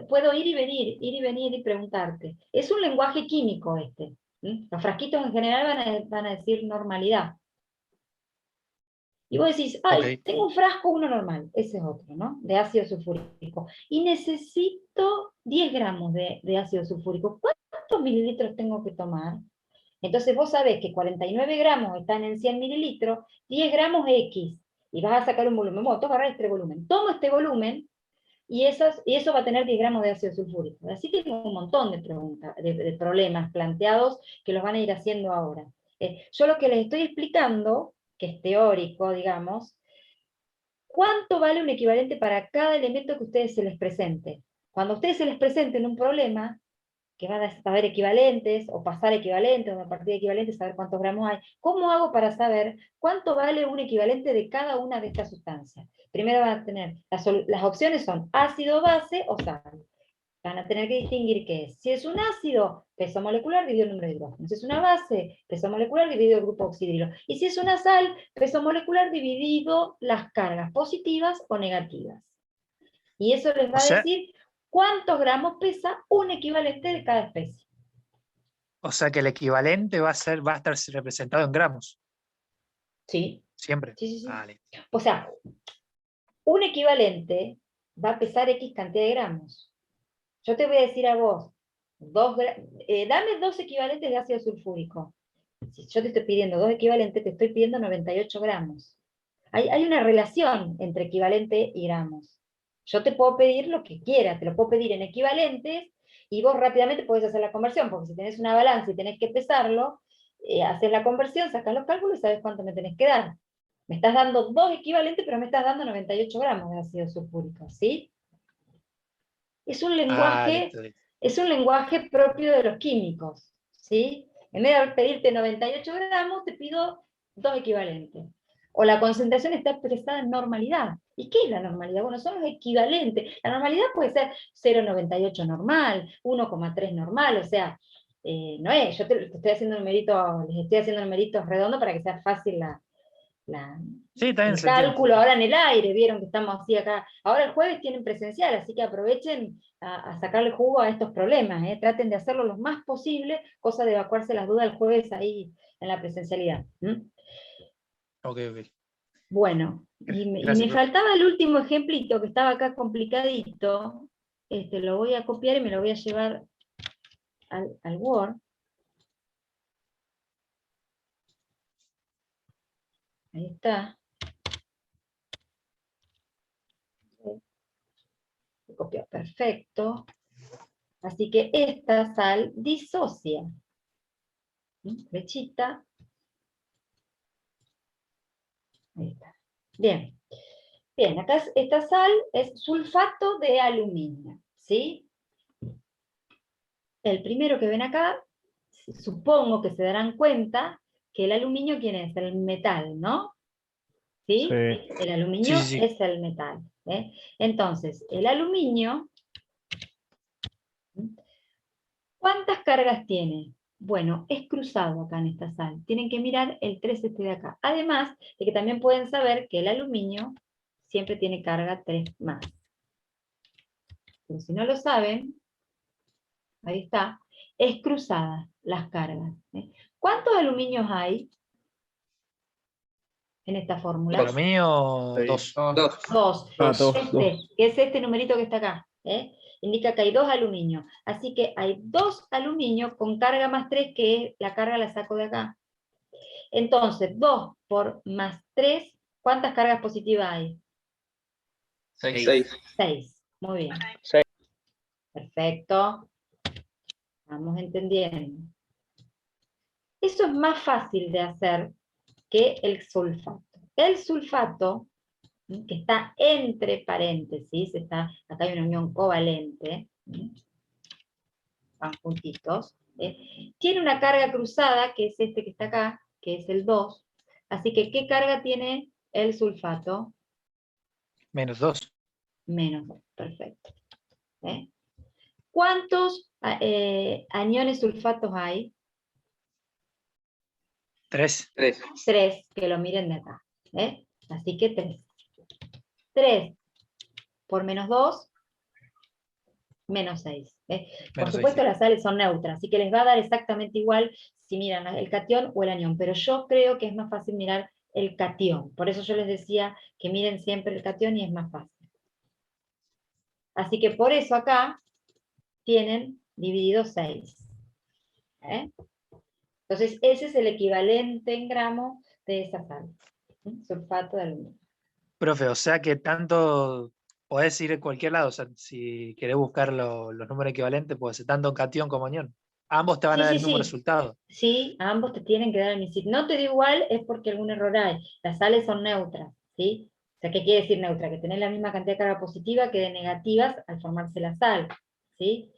Speaker 1: Puedo ir y venir y preguntarte. Es un lenguaje químico este. Los frasquitos en general van a decir normalidad. Y vos decís, ay, tengo un frasco 1 normal, ese es otro, ¿no? De ácido sulfúrico. Y necesito 10 gramos de ácido sulfúrico. ¿Cuántos mililitros tengo que tomar? Entonces vos sabés que 49 gramos están en 100 mililitros, 10 gramos X, y vas a sacar un volumen. Bueno, tengo que agarrar este volumen. Tomo este volumen, y eso va a tener 10 gramos de ácido sulfúrico. Así que tengo un montón de problemas planteados que los van a ir haciendo ahora. Yo lo que les estoy explicando, que es teórico, digamos, ¿cuánto vale un equivalente para cada elemento que a ustedes se les presente? Cuando a ustedes se les presenten un problema, que van a saber equivalentes, o pasar equivalentes, o a partir de equivalentes, saber cuántos gramos hay. ¿Cómo hago para saber cuánto vale un equivalente de cada una de estas sustancias? Primero van a tener, las opciones son ácido, base o sal. Van a tener que distinguir qué es. Si es un ácido, peso molecular dividido el número de hidrógenos. Si es una base, peso molecular dividido el grupo oxidrilo. Y si es una sal, peso molecular dividido las cargas positivas o negativas. Y eso les va a decir cuántos gramos pesa un equivalente de cada especie.
Speaker 9: O sea que el equivalente va a estar representado en gramos.
Speaker 1: Sí.
Speaker 9: Siempre.
Speaker 1: Sí.
Speaker 9: Vale.
Speaker 1: O sea, un equivalente va a pesar X cantidad de gramos. Yo te voy a decir a vos, dame 2 equivalentes de ácido sulfúrico. Si yo te estoy pidiendo 2 equivalentes, te estoy pidiendo 98 gramos. Hay una relación entre equivalente y gramos. Yo te puedo pedir lo que quieras, te lo puedo pedir en equivalentes, y vos rápidamente podés hacer la conversión, porque si tenés una balanza y tenés que pesarlo, haces la conversión, sacás los cálculos y sabes cuánto me tenés que dar. Me estás dando 2 equivalentes, pero me estás dando 98 gramos de ácido sulfúrico, ¿sí? Es un lenguaje propio de los químicos, ¿sí? En vez de pedirte 98 gramos, te pido 2 equivalentes. O la concentración está expresada en normalidad. ¿Y qué es la normalidad? Bueno, son los equivalentes. La normalidad puede ser 0,98 normal, 1,3 normal, o sea, no es, yo te estoy haciendo numeritos, les estoy haciendo numeritos redondos para que sea fácil el cálculo ahora en el aire, vieron que estamos así acá. Ahora el jueves tienen presencial, así que aprovechen a sacarle jugo a estos problemas, traten de hacerlo lo más posible, cosa de evacuarse las dudas el jueves ahí en la presencialidad.
Speaker 9: Ok.
Speaker 1: Bueno, y me faltaba el último ejemplito que estaba acá complicadito, lo voy a copiar y me lo voy a llevar al Word. Ahí está. Copió, perfecto. Así que esta sal disocia. Flechita. Ahí está. Bien. Bien, acá esta sal es sulfato de aluminio, ¿sí? El primero que ven acá, supongo que se darán cuenta que el aluminio, ¿quién es? El metal, ¿no? ¿Sí? El aluminio es el metal. Entonces, el aluminio, ¿cuántas cargas tiene? Bueno, es cruzado acá en esta sal. Tienen que mirar el 3 de acá. Además de que también pueden saber que el aluminio siempre tiene carga 3 más. Pero si no lo saben, ahí está, es cruzada las cargas. ¿Cuántos aluminios hay en esta fórmula?
Speaker 9: Aluminio 2.
Speaker 1: 2.
Speaker 6: Dos.
Speaker 1: Que es este numerito que está acá. Indica que hay 2 aluminios. Así que hay 2 aluminios con carga más 3, que la carga la saco de acá. Entonces, 2 por más 3, ¿cuántas cargas positivas hay?
Speaker 7: 6.
Speaker 1: 6. Muy bien.
Speaker 7: 6.
Speaker 1: Perfecto. Vamos entendiendo. Eso es más fácil de hacer que el sulfato. El sulfato, que está entre paréntesis, acá hay una unión covalente, van juntitos, tiene una carga cruzada, que es este que está acá, que es el 2. Así que, ¿qué carga tiene el sulfato?
Speaker 9: Menos 2.
Speaker 1: Menos 2, perfecto. ¿Cuántos aniones sulfatos hay?
Speaker 9: 3.
Speaker 1: 3, que lo miren de acá. Así que 3. 3 por menos 2, menos 6. Por supuesto, las sales son neutras, así que les va a dar exactamente igual si miran el catión o el anión, pero yo creo que es más fácil mirar el catión. Por eso yo les decía que miren siempre el catión y es más fácil. Así que por eso acá tienen dividido 6. Entonces, ese es el equivalente en gramos de esa sal. Sulfato de aluminio.
Speaker 9: Profe, o sea que tanto podés ir a cualquier lado, o sea, si querés buscar los números equivalentes, puede ser tanto en catión como anión. Ambos te van
Speaker 1: Sí,
Speaker 9: a dar
Speaker 1: sí,
Speaker 9: el mismo
Speaker 1: sí.
Speaker 9: resultado.
Speaker 1: Sí, ambos te tienen que dar el MISIP. No te da igual, es porque algún error hay. Las sales son neutras, ¿sí? O sea, ¿qué quiere decir neutra? Que tenés la misma cantidad de carga positiva que de negativas al formarse la sal, ¿sí?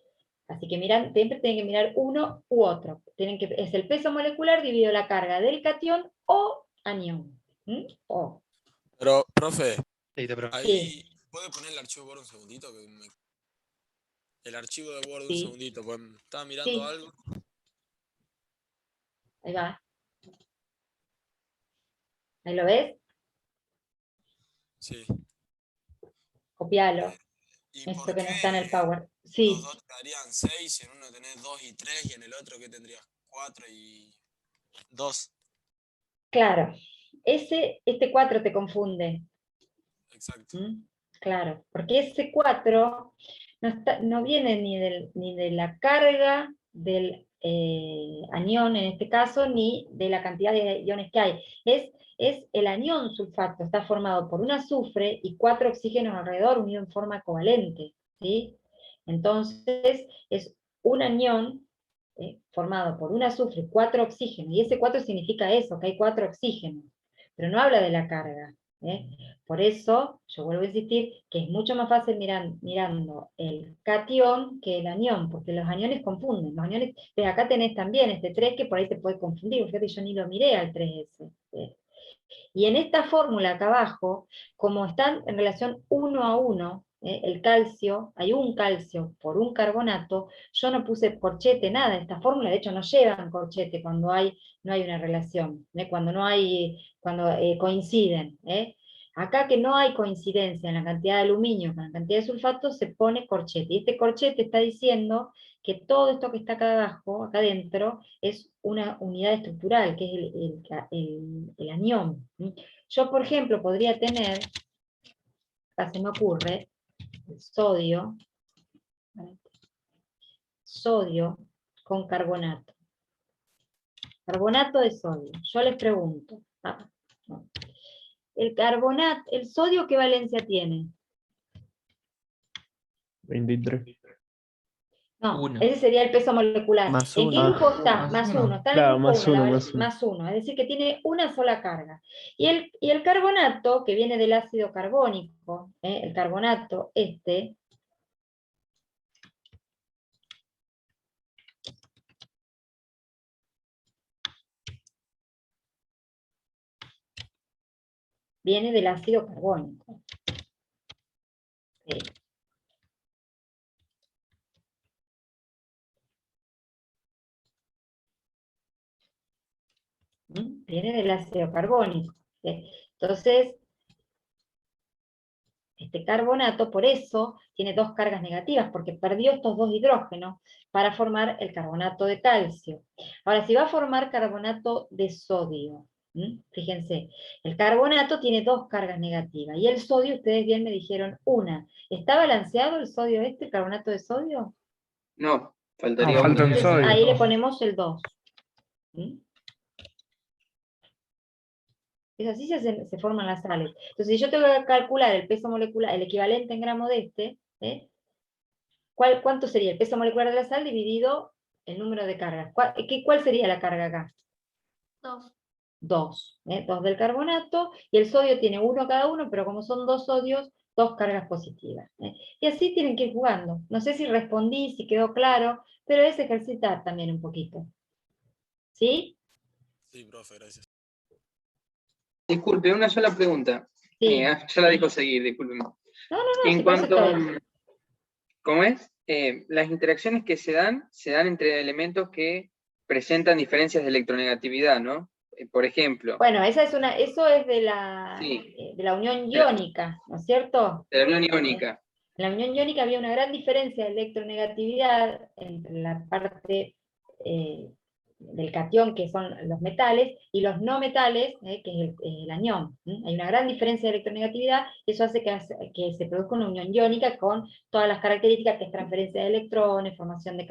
Speaker 1: Así que miran, siempre tienen que mirar uno u otro. Es el peso molecular dividido la carga del catión o anión. O.
Speaker 11: Pero, profe,
Speaker 9: Sí, te pregunto.
Speaker 11: ahí puede poner el archivo Word un segundito, el archivo de Word un
Speaker 1: Sí.
Speaker 11: segundito, pues estaba mirando
Speaker 1: Sí.
Speaker 11: algo.
Speaker 1: Ahí va. ¿Ahí lo ves?
Speaker 11: Sí.
Speaker 1: Copialo.
Speaker 11: ¿Y
Speaker 1: Esto
Speaker 11: por
Speaker 1: que
Speaker 11: qué
Speaker 1: no está en el Power.
Speaker 11: los
Speaker 1: Sí.
Speaker 11: dos te darían 6, en uno tenés 2 y 3, y en el otro que tendrías 4 y 2?
Speaker 1: Claro. Este 4 te confunde.
Speaker 11: Exacto.
Speaker 1: Claro, porque ese 4 no viene ni de la carga del anión en este caso, ni de la cantidad de iones que hay. Es el anión sulfato, está formado por un azufre y 4 oxígenos alrededor unidos en forma covalente, ¿sí? Entonces, es un anión formado por un azufre y 4 oxígenos, y ese 4 significa eso, que hay 4 oxígenos, pero no habla de la carga. Por eso, yo vuelvo a insistir que es mucho más fácil mirando el catión que el anión, porque los aniones confunden. Los aniones, acá tenés también este 3 que por ahí te puede confundir, fíjate, yo ni lo miré al 3S. Y en esta fórmula acá abajo, como están en relación 1 a 1, el calcio, hay un calcio por un carbonato, yo no puse corchete, nada, esta fórmula de hecho no llevan corchete cuando no hay una relación, cuando coinciden. Acá que no hay coincidencia en la cantidad de aluminio con la cantidad de sulfato, se pone corchete. Y este corchete está diciendo que todo esto que está acá abajo, acá adentro, es una unidad estructural, que es el anión. Yo, por ejemplo, podría tener, acá se me ocurre, el sodio con carbonato. Carbonato de sodio. Yo les pregunto, no. El carbonato, ¿el sodio qué valencia tiene?
Speaker 6: 23.
Speaker 1: No,
Speaker 5: Uno.
Speaker 1: ese sería el peso molecular.
Speaker 12: Más
Speaker 1: ¿En qué
Speaker 12: uno.
Speaker 1: grupo está?
Speaker 5: Más
Speaker 1: Más
Speaker 5: uno.
Speaker 1: uno. Está en
Speaker 6: Claro,
Speaker 1: el grupo
Speaker 6: más
Speaker 1: 1,
Speaker 6: uno, más uno.
Speaker 1: más uno. Es decir, que tiene una sola carga. Y el carbonato, que viene del ácido carbónico, el carbonato viene del ácido carbónico. Sí. Viene del ácido carbónico. Entonces, este carbonato, por eso, tiene dos cargas negativas, porque perdió estos dos hidrógenos para formar el carbonato de calcio. Ahora, si va a formar carbonato de sodio, fíjense, el carbonato tiene dos cargas negativas, y el sodio, ustedes bien me dijeron una. ¿Está balanceado el sodio el carbonato de sodio?
Speaker 7: No, faltaría
Speaker 6: No, falta
Speaker 7: uno.
Speaker 6: un
Speaker 1: Entonces,
Speaker 6: sodio.
Speaker 1: ahí le ponemos el 2. Es así se forman las sales. Entonces, si yo tengo que calcular el peso molecular, el equivalente en gramos de ¿cuánto sería el peso molecular de la sal dividido el número de cargas? ¿Cuál sería la carga acá?
Speaker 13: 2.
Speaker 1: 2. 2 del carbonato, y el sodio tiene uno cada uno, pero como son dos sodios, dos cargas positivas. Y así tienen que ir jugando. No sé si respondí, si quedó claro, pero es ejercitar también un poquito. ¿Sí?
Speaker 11: Sí, profe, gracias.
Speaker 7: Disculpe, una sola pregunta.
Speaker 1: Sí.
Speaker 7: Ya la dejo seguir, discúlpeme.
Speaker 1: No,
Speaker 7: En
Speaker 1: si por eso
Speaker 7: cuanto,
Speaker 1: está bien.
Speaker 7: ¿cómo es? Las interacciones que se dan entre elementos que presentan diferencias de electronegatividad, ¿no? Por ejemplo.
Speaker 1: Bueno, eso es de la unión iónica, ¿no es cierto?
Speaker 7: De la unión iónica.
Speaker 1: En la unión iónica había una gran diferencia de electronegatividad entre la parte del catión, que son los metales, y los no metales, que es el anión. Hay una gran diferencia de electronegatividad, y eso hace que se produzca una unión iónica con todas las características, que es transferencia de electrones, formación de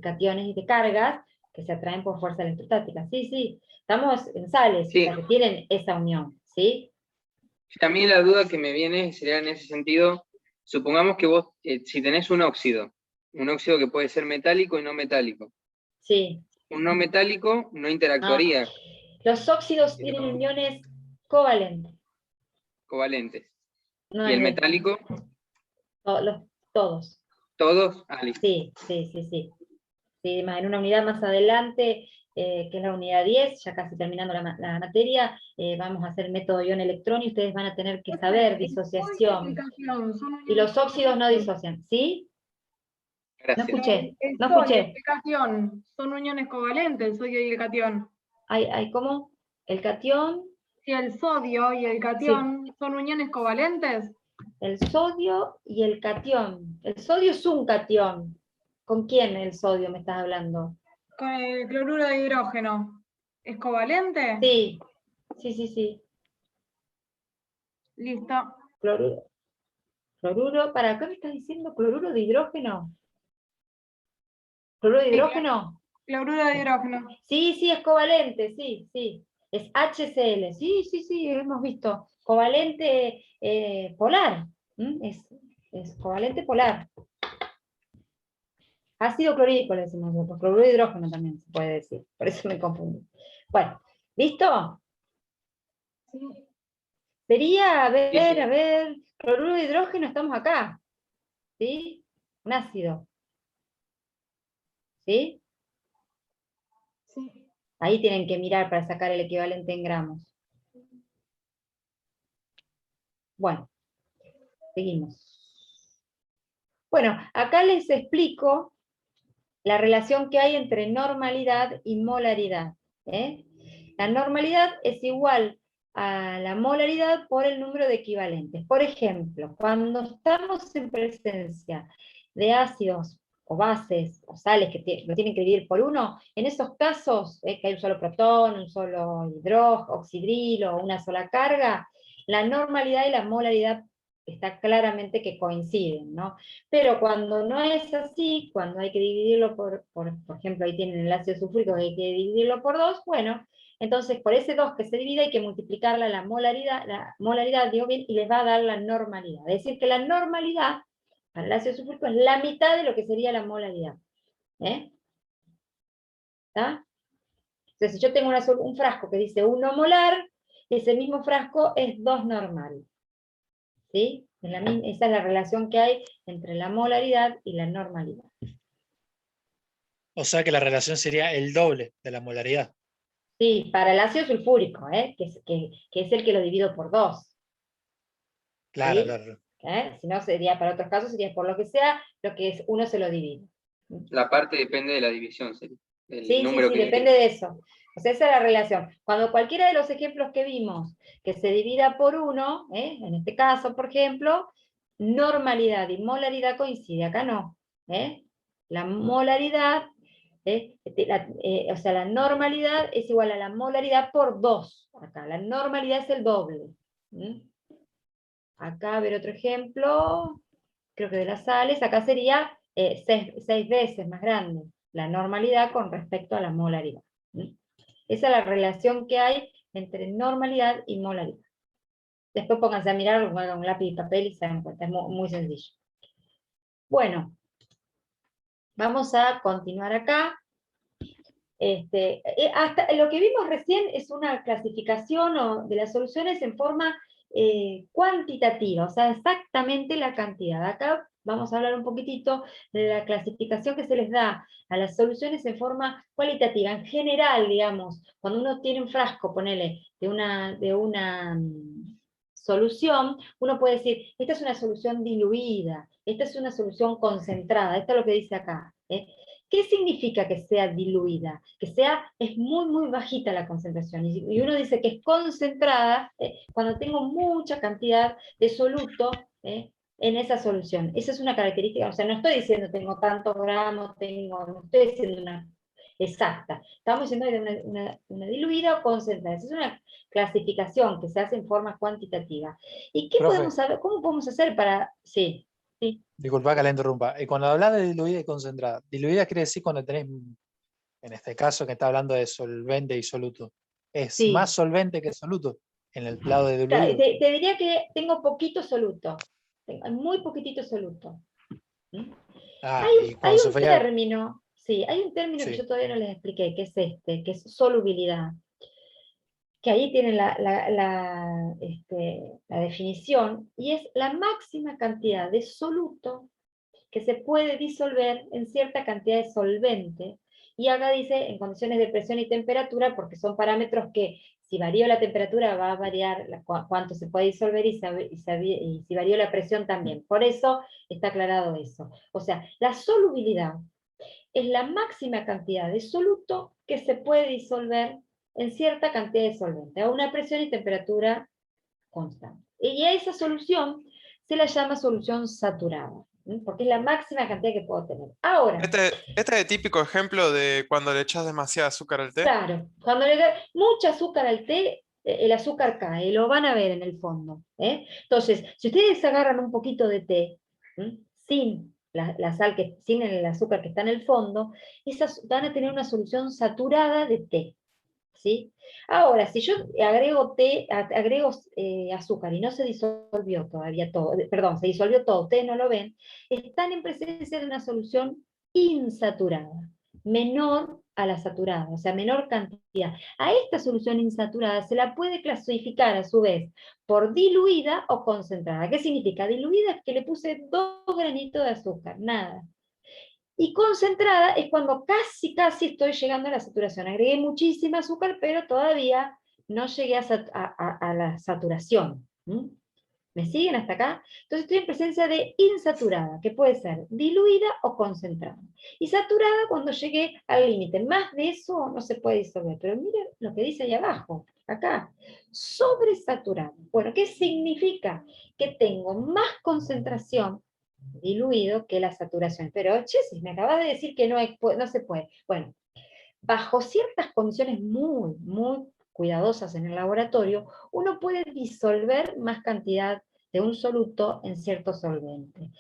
Speaker 1: cationes y de cargas, que se atraen por fuerza electrostática. Sí, estamos en sales,
Speaker 7: Sí.
Speaker 1: o sea, que tienen esa unión, ¿sí?
Speaker 7: A mí la duda que me viene sería en ese sentido, supongamos que vos, si tenés un óxido que puede ser metálico y no metálico,
Speaker 1: Sí.
Speaker 7: Un no metálico no interactuaría.
Speaker 1: Los óxidos tienen uniones covalentes.
Speaker 7: Covalentes.
Speaker 1: No
Speaker 7: ¿Y el
Speaker 1: es de-
Speaker 7: metálico?
Speaker 1: Todos.
Speaker 7: ¿Todos? Ah, listo.
Speaker 1: Sí. Sí, en una unidad más adelante, que es la unidad 10, ya casi terminando la materia, vamos a hacer el método ion-electrón y ustedes van a tener que saber disociación. Y los óxidos no disocian, ¿sí?
Speaker 7: Gracias.
Speaker 1: No escuché,
Speaker 8: El
Speaker 1: no
Speaker 8: sodio y
Speaker 1: escuché.
Speaker 8: el cation son uniones covalentes, el sodio y el cation.
Speaker 1: ¿Hay cómo? ¿El catión?
Speaker 8: Si el sodio y el cation son uniones covalentes,
Speaker 1: El sodio y el catión. El sodio es un catión. ¿Con quién el sodio me estás hablando?
Speaker 8: con el cloruro de hidrógeno, ¿es covalente?
Speaker 1: Sí.
Speaker 8: Listo.
Speaker 1: Cloruro, ¿para qué me estás diciendo? ¿Cloruro de hidrógeno? ¿Cloruro de hidrógeno?
Speaker 8: Cloruro de hidrógeno.
Speaker 1: Sí, es covalente, sí. Es HCl, sí, hemos visto. Covalente polar. Es covalente polar. Ácido clorhídrico le decimos nosotros, cloruro de hidrógeno también se puede decir, por eso me confundí. Bueno, ¿listo?
Speaker 8: Sí.
Speaker 1: Sería, a
Speaker 7: Sí, sí.
Speaker 1: ver, cloruro de hidrógeno, estamos acá. ¿Sí? Un ácido. ¿Sí?
Speaker 8: Sí.
Speaker 1: Ahí tienen que mirar para sacar el equivalente en gramos. Bueno, seguimos. Bueno, acá les explico la relación que hay entre normalidad y molaridad. La normalidad es igual a la molaridad por el número de equivalentes. Por ejemplo, cuando estamos en presencia de ácidos o bases o sales que lo tienen que dividir por uno, en esos casos, que hay un solo protón, un solo hidrógeno, oxidrilo o una sola carga, la normalidad y la molaridad está claramente que coinciden, ¿no? Pero cuando no es así, cuando hay que dividirlo por ejemplo, ahí tienen el ácido sulfúrico que hay que dividirlo por 2, bueno, entonces por ese 2 que se divide hay que multiplicarla la molaridad, digo bien, y les va a dar la normalidad. Es decir, que la normalidad para el ácido sulfúrico es la mitad de lo que sería la molaridad. ¿Está? Entonces, si yo tengo un frasco que dice 1 molar, ese mismo frasco es 2 normal. ¿Sí? Esa es la relación que hay entre la molaridad y la normalidad.
Speaker 9: O sea que la relación sería el doble de la molaridad.
Speaker 1: Sí, para el ácido sulfúrico, que es el que lo divido por 2.
Speaker 9: Claro,
Speaker 1: ¿Sí?
Speaker 9: claro.
Speaker 1: Si no, sería para otros casos, sería por lo que sea, lo que es uno se lo divide.
Speaker 7: La parte depende de la división, del
Speaker 1: Sí,
Speaker 7: número que
Speaker 1: depende de eso. O sea, esa es la relación. Cuando cualquiera de los ejemplos que vimos, que se divida por 1, en este caso, por ejemplo, normalidad y molaridad coincide, acá no. La molaridad, o sea, la normalidad es igual a la molaridad por 2. Acá, la normalidad es el doble. Acá, a ver otro ejemplo, creo que de las sales, acá sería 6 veces más grande la normalidad con respecto a la molaridad. Esa es la relación que hay entre normalidad y molaridad. Después pónganse a mirar con un lápiz y papel y se dan cuenta, es muy sencillo. Bueno, vamos a continuar acá. Hasta lo que vimos recién es una clasificación de las soluciones en forma cuantitativa, o sea, exactamente la cantidad. Acá vamos a hablar un poquitito de la clasificación que se les da a las soluciones en forma cualitativa. En general, digamos, cuando uno tiene un frasco, ponele, de una solución, uno puede decir, esta es una solución diluida, esta es una solución concentrada, esto es lo que dice acá. ¿Qué significa que sea diluida? Que es muy bajita la concentración. Y uno dice que es concentrada cuando tengo mucha cantidad de soluto en esa solución. Esa es una característica, o sea, no estoy diciendo tengo tantos gramos, no estoy diciendo una exacta. Estamos diciendo de una diluida o concentrada. Esa es una clasificación que se hace en forma cuantitativa. ¿Y qué podemos saber? ¿Cómo podemos hacer para...? Sí.
Speaker 9: Disculpa que la interrumpa. Cuando hablas de diluida y concentrada, diluida quiere decir cuando tenés, en este caso que está hablando de solvente y soluto, ¿es más solvente que soluto en el lado de diluido?
Speaker 1: Te diría que tengo poquito soluto, muy poquitito soluto. Hay un término, Sí, hay un término que
Speaker 3: Sí.
Speaker 1: yo todavía no les expliqué, que es este, que es solubilidad. Que ahí tienen la definición, y es la máxima cantidad de soluto que se puede disolver en cierta cantidad de solvente, y acá dice en condiciones de presión y temperatura, porque son parámetros que si varía la temperatura va a variar cuánto se puede disolver, y si varía la presión también. Por eso está aclarado eso. O sea, la solubilidad es la máxima cantidad de soluto que se puede disolver en cierta cantidad de solvente, a una presión y temperatura constante. Y a esa solución se la llama solución saturada, ¿sí? Porque es la máxima cantidad que puedo tener. Ahora,
Speaker 3: Este es el típico ejemplo de cuando le echas demasiada azúcar al té.
Speaker 1: claro, cuando le da mucho azúcar al té, el azúcar cae, lo van a ver en el fondo. Entonces, si ustedes agarran un poquito de té, sin la sal, sin el azúcar que está en el fondo, van a tener una solución saturada de té. ¿Sí? Ahora, si yo agrego azúcar y no se disolvió todavía todo, perdón, se disolvió todo, ustedes no lo ven, están en presencia de una solución insaturada, menor a la saturada, o sea, menor cantidad. A esta solución insaturada se la puede clasificar a su vez por diluida o concentrada. ¿Qué significa? Diluida es que le puse 2 granitos de azúcar, nada. Y concentrada es cuando casi estoy llegando a la saturación. Agregué muchísima azúcar, pero todavía no llegué a la saturación. ¿Me siguen hasta acá? Entonces estoy en presencia de insaturada, que puede ser diluida o concentrada. Y saturada cuando llegué al límite. Más de eso no se puede disolver. Pero miren lo que dice ahí abajo, acá. Sobresaturada. Bueno, ¿qué significa? Que tengo más concentración diluido que la saturación. Pero, che, si me acabas de decir que no se puede. Bueno, bajo ciertas condiciones muy cuidadosas en el laboratorio, uno puede disolver más cantidad de un soluto en cierto solvente.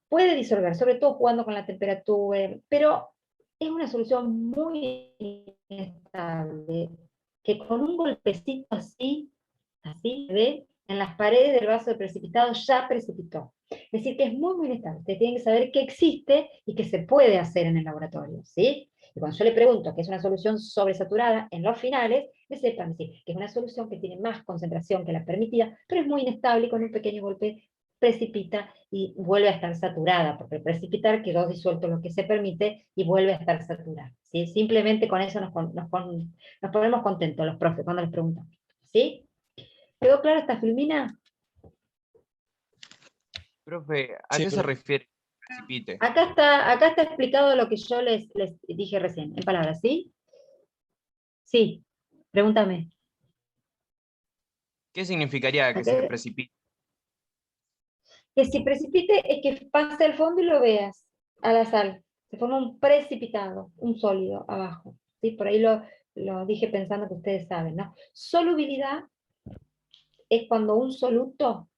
Speaker 1: Puede disolver, sobre todo jugando con la temperatura, pero es una solución muy inestable, que con un golpecito así, ve, en las paredes del vaso de precipitado ya precipitó. Es decir, que es muy inestable. Ustedes tienen que saber que existe y que se puede hacer en el laboratorio, ¿sí? Y cuando yo le pregunto qué es una solución sobresaturada en los finales, me sepan decir que es una solución que tiene más concentración que la permitida, pero es muy inestable y con un pequeño golpe precipita y vuelve a estar saturada, porque el precipitar quedó disuelto lo que se permite y vuelve a estar saturada, ¿sí? Simplemente con eso nos ponemos contentos los profes cuando les preguntamos, ¿sí? ¿Quedó clara esta filmina?
Speaker 5: Profe, ¿a
Speaker 3: Sí,
Speaker 5: qué se
Speaker 3: pero
Speaker 5: refiere precipite?
Speaker 1: Acá está explicado lo que yo les dije recién, en palabras, ¿sí? Sí, pregúntame.
Speaker 5: ¿Qué significaría que se precipite?
Speaker 1: Que si precipite es que pase al fondo y lo veas, a la sal. Se forma un precipitado, un sólido abajo. ¿Sí? Por ahí lo dije pensando que ustedes saben, ¿no? Solubilidad es cuando un soluto,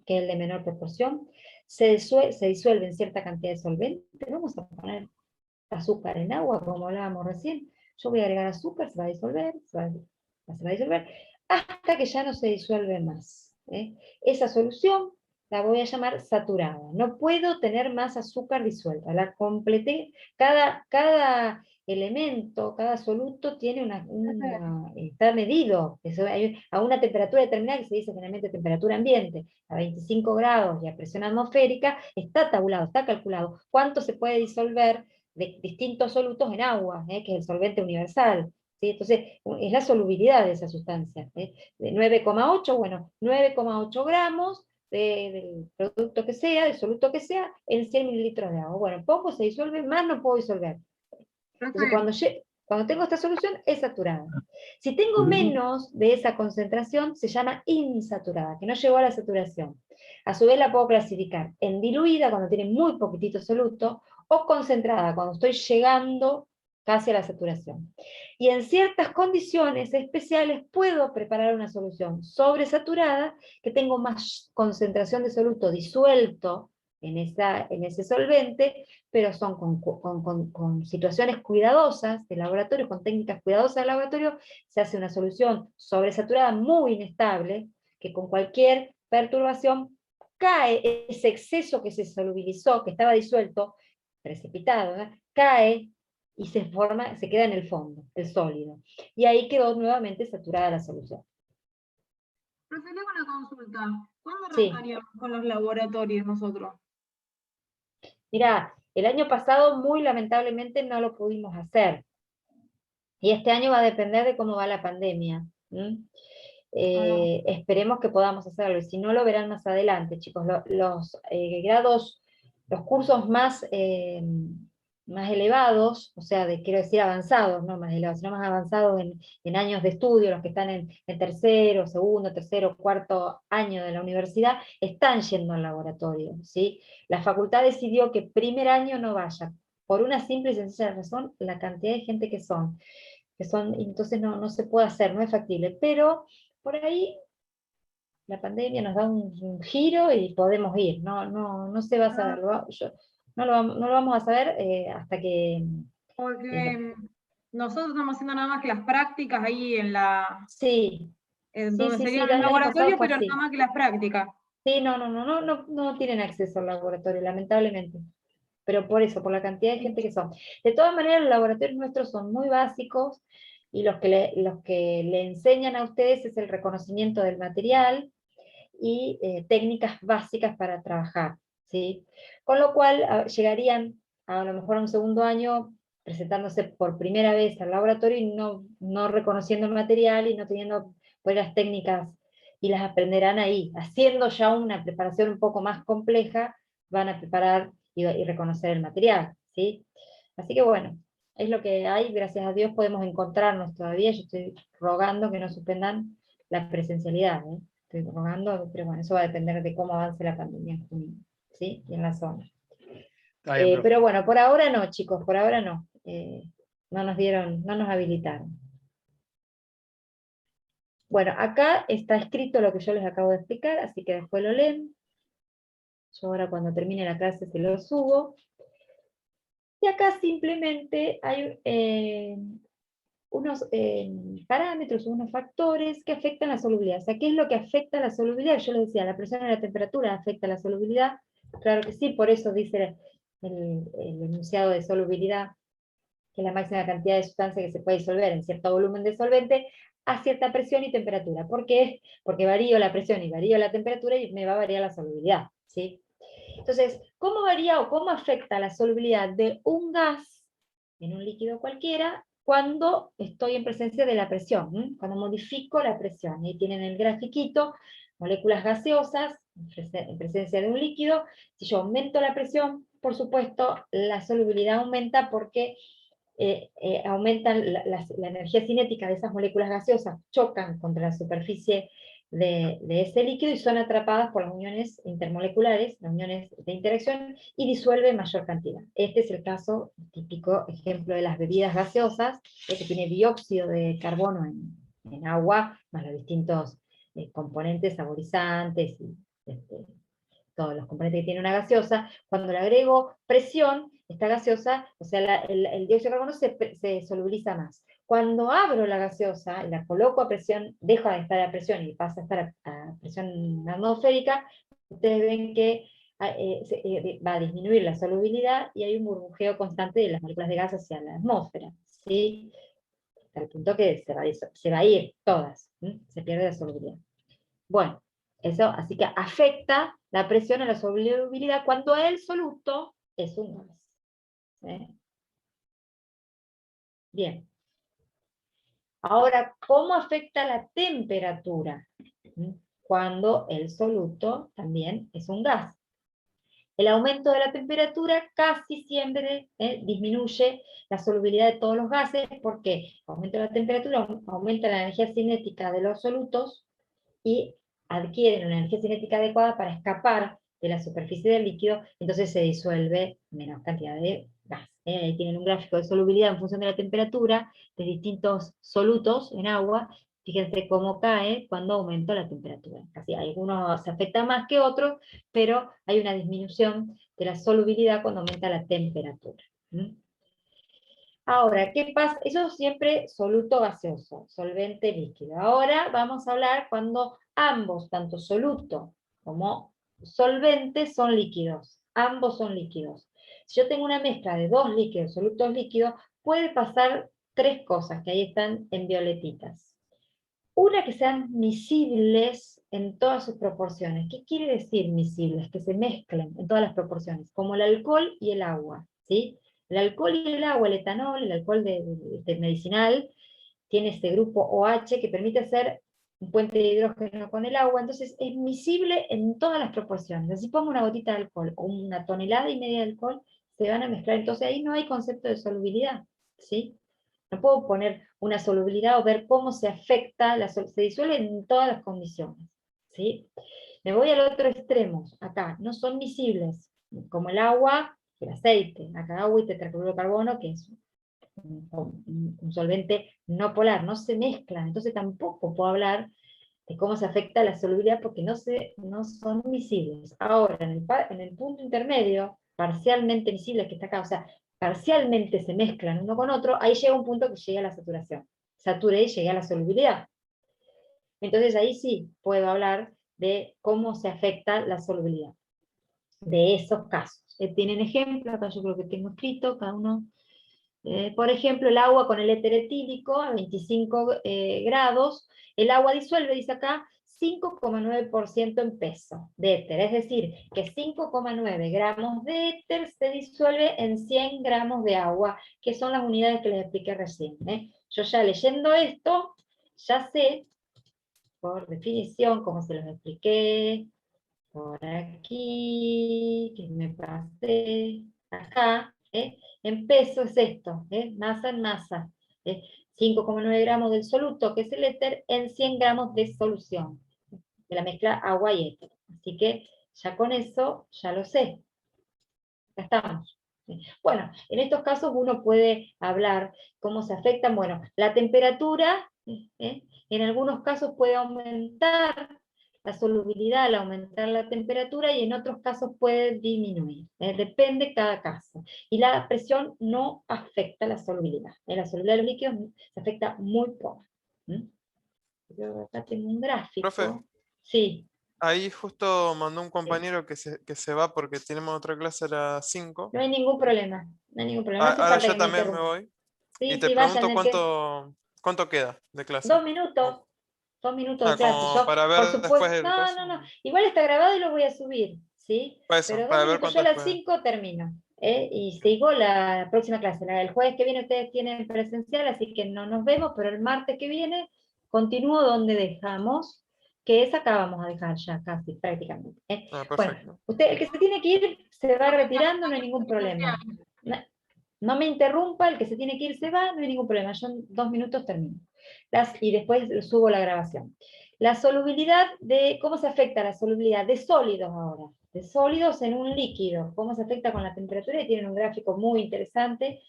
Speaker 1: que es el de menor proporción, se disuelve en cierta cantidad de solvente. Vamos a poner azúcar en agua, como hablábamos recién. Yo voy a agregar azúcar, se va a disolver, se va a disolver, hasta que ya no se disuelve más. Esa solución la voy a llamar saturada. No puedo tener más azúcar disuelta. La completé. Cada elemento, cada soluto tiene está medido. A una temperatura determinada, que se dice generalmente temperatura ambiente, a 25 grados y a presión atmosférica, está tabulado, está calculado cuánto se puede disolver de distintos solutos en agua, que es el solvente universal. ¿Sí? Entonces, es la solubilidad de esa sustancia. De 9,8, bueno, 9,8 gramos del producto que sea, del soluto que sea, en 100 mililitros de agua. Bueno, poco se disuelve, más no puedo disolver. Entonces, cuando tengo esta solución, es saturada. Si tengo menos de esa concentración, se llama insaturada, que no llegó a la saturación. A su vez la puedo clasificar en diluida, cuando tiene muy poquitito soluto, o concentrada, cuando estoy llegando casi a la saturación. Y en ciertas condiciones especiales puedo preparar una solución sobresaturada, que tengo más concentración de soluto disuelto en ese solvente, pero son con situaciones cuidadosas de laboratorio, con técnicas cuidadosas de laboratorio, se hace una solución sobresaturada muy inestable, que con cualquier perturbación cae ese exceso que se solubilizó, que estaba disuelto, precipitado, ¿no? Cae y se queda en el fondo, el sólido. Y ahí quedó nuevamente saturada la solución.
Speaker 8: Profe, le hago una consulta. ¿Cuándo
Speaker 1: Sí.
Speaker 8: arrancaríamos con los laboratorios nosotros?
Speaker 1: Mirá, el año pasado muy lamentablemente no lo pudimos hacer. Y este año va a depender de cómo va la pandemia. Esperemos que podamos hacerlo, y si no lo verán más adelante, chicos. Los grados, los cursos más elevados, o sea, quiero decir avanzados, no más elevados, sino más avanzados en años de estudio, los que están en tercero, segundo, tercero, cuarto año de la universidad, están yendo al laboratorio, ¿sí? La facultad decidió que primer año no vaya, por una simple y sencilla razón, la cantidad de gente que son, entonces no se puede hacer, no es factible, pero por ahí la pandemia nos da un giro y podemos ir, no se va a saber, no lo vamos a saber hasta que...
Speaker 8: Porque nosotros estamos haciendo nada más que las prácticas ahí en la...
Speaker 1: Sí.
Speaker 8: Donde
Speaker 1: Sí,
Speaker 8: serían
Speaker 1: el
Speaker 8: los
Speaker 1: año pasado
Speaker 8: laboratorios,
Speaker 1: fue
Speaker 8: pero
Speaker 1: así.
Speaker 8: nada más que las prácticas.
Speaker 1: Sí, no tienen acceso al laboratorio, lamentablemente. Pero por eso, por la cantidad de gente que son. De todas maneras, los laboratorios nuestros son muy básicos, y los que le enseñan a ustedes es el reconocimiento del material y técnicas básicas para trabajar, ¿sí? Con lo cual llegarían a lo mejor a un segundo año presentándose por primera vez al laboratorio y no reconociendo el material y no teniendo pues las técnicas, y las aprenderán ahí. Haciendo ya una preparación un poco más compleja, van a preparar y reconocer el material, ¿sí? Así que bueno, es lo que hay, gracias a Dios podemos encontrarnos todavía. Yo estoy rogando que no suspendan la presencialidad, ¿eh? Estoy rogando, pero bueno, eso va a depender de cómo avance la pandemia en junio, ¿sí? Y en la zona.
Speaker 9: Está bien, profe.
Speaker 1: Pero bueno, por ahora no, chicos, por ahora no. No nos habilitaron. Bueno, acá está escrito lo que yo les acabo de explicar, así que después lo leen. Yo ahora cuando termine la clase se lo subo. Y acá simplemente hay unos parámetros, unos factores que afectan la solubilidad. O sea, ¿qué es lo que afecta la solubilidad? Yo les decía, la presión y la temperatura afecta la solubilidad. Claro que sí, por eso dice el enunciado de solubilidad que la máxima cantidad de sustancia que se puede disolver en cierto volumen de solvente a cierta presión y temperatura. ¿Por qué? Porque varío la presión y varío la temperatura y me va a variar la solubilidad, ¿sí? Entonces, ¿cómo varía o cómo afecta la solubilidad de un gas en un líquido cualquiera cuando estoy en presencia de la presión? Cuando modifico la presión. Ahí tienen el grafiquito, moléculas gaseosas en presencia de un líquido. Si yo aumento la presión, por supuesto, la solubilidad aumenta porque aumentan la energía cinética de esas moléculas gaseosas, chocan contra la superficie de ese líquido y son atrapadas por las uniones intermoleculares, las uniones de interacción, y disuelven mayor cantidad. Este es el caso típico, ejemplo de las bebidas gaseosas, que tiene dióxido de carbono en agua, más los distintos componentes saborizantes y todos los componentes que tiene una gaseosa. Cuando le agrego presión, esta gaseosa, o sea, el dióxido de carbono se solubiliza más. Cuando abro la gaseosa y la coloco a presión, deja de estar a presión y pasa a estar a presión atmosférica, ustedes ven que va a disminuir la solubilidad y hay un burbujeo constante de las moléculas de gas hacia la atmósfera, ¿sí? Hasta el punto que se va a ir todas, ¿sí? Se pierde la solubilidad. Bueno, eso así que afecta la presión a la solubilidad cuando el soluto es un gas. ¿Sí? Bien. Ahora, ¿cómo afecta la temperatura? Cuando el soluto también es un gas. El aumento de la temperatura casi siempre disminuye la solubilidad de todos los gases, porque aumenta la temperatura, aumenta la energía cinética de los solutos y adquieren una energía cinética adecuada para escapar de la superficie del líquido, entonces se disuelve menos cantidad de gas. Ahí tienen un gráfico de solubilidad en función de la temperatura de distintos solutos en agua. Fíjense cómo cae cuando aumenta la temperatura. Casi algunos se afectan más que otros, pero hay una disminución de la solubilidad cuando aumenta la temperatura. Ahora, ¿qué pasa? Eso siempre soluto gaseoso, solvente líquido. Ahora vamos a hablar cuando ambos, tanto soluto como solvente, son líquidos. Ambos son líquidos. Si yo tengo una mezcla de dos líquidos, solutos líquidos, puede pasar tres cosas que ahí están en violetitas. Una, que sean miscibles en todas sus proporciones. ¿Qué quiere decir miscibles? Que se mezclen en todas las proporciones, como el alcohol y el agua, ¿sí? El alcohol y el agua, el etanol, el alcohol medicinal, tiene este grupo OH que permite hacer un puente de hidrógeno con el agua, entonces es miscible en todas las proporciones. Así pongo una gotita de alcohol o una tonelada y media de alcohol, se van a mezclar, entonces ahí no hay concepto de solubilidad, ¿sí? No puedo poner una solubilidad o ver cómo se afecta, se disuelve en todas las condiciones, ¿sí? Me voy al otro extremo, acá, no son miscibles, como el agua, el aceite, acá agua y tetracloruro de carbono, que es un solvente no polar, no se mezclan, entonces tampoco puedo hablar de cómo se afecta la solubilidad porque no son miscibles. Ahora, en el punto intermedio, parcialmente miscibles que está acá, o sea, parcialmente se mezclan uno con otro, ahí llega un punto que llega a la saturación. Saturé y llegué a la solubilidad. Entonces ahí sí puedo hablar de cómo se afecta la solubilidad de esos casos. Tienen ejemplos, acá yo creo que tengo escrito, cada uno. Por ejemplo, el agua con el éter etílico a 25 grados, el agua disuelve, dice acá, 5,9% en peso de éter, es decir, que 5,9 gramos de éter se disuelve en 100 gramos de agua, que son las unidades que les expliqué recién. Yo ya leyendo esto, ya sé, por definición, como se los expliqué, por aquí, que me pasé, acá, en peso es esto, masa en masa, 5,9 gramos del soluto, que es el éter, en 100 gramos de solución, de la mezcla agua y éter. Así que ya con eso, ya lo sé. Ya estamos. Bueno, en estos casos uno puede hablar cómo se afectan, bueno, la temperatura, en algunos casos puede aumentar la solubilidad al aumentar la temperatura y en otros casos puede disminuir, depende cada caso. Y la presión no afecta la solubilidad. La solubilidad de los líquidos se afecta muy poco. Yo acá tengo un gráfico.
Speaker 3: Profe,
Speaker 1: sí.
Speaker 3: ahí justo mandó un compañero que se va porque tenemos otra clase a las 5.
Speaker 1: No hay ningún problema, no hay ningún problema. No hace
Speaker 3: Ahora
Speaker 1: falta
Speaker 3: yo
Speaker 1: que me
Speaker 3: también me
Speaker 1: interrumpa.
Speaker 3: voy.
Speaker 1: Sí,
Speaker 3: Y te
Speaker 1: sí, vayan,
Speaker 3: pregunto cuánto queda de clase.
Speaker 1: 2 minutos. 2 minutos de clase.
Speaker 3: Como
Speaker 1: Yo,
Speaker 3: para
Speaker 1: por
Speaker 3: ver después
Speaker 1: supuesto,
Speaker 3: el coso.
Speaker 1: no. Igual está grabado y lo voy a subir, ¿sí?
Speaker 3: Eso,
Speaker 1: Pero 2
Speaker 3: para ver
Speaker 1: minutos, yo
Speaker 3: cuánto
Speaker 1: a las
Speaker 3: fue.
Speaker 1: 5 termino. Y sigo la próxima clase. El jueves que viene ustedes tienen presencial, así que no nos vemos, pero el martes que viene continúo donde dejamos, que es acá vamos a dejar ya casi, prácticamente. Bueno, usted, el que se tiene que ir, se va retirando, no hay ningún problema. No me interrumpa, el que se tiene que ir se va, no hay ningún problema, yo en 2 minutos termino. Y después subo la grabación. La solubilidad ¿cómo se afecta la solubilidad de sólidos ahora? De sólidos en un líquido, ¿cómo se afecta con la temperatura? Y tienen un gráfico muy interesante,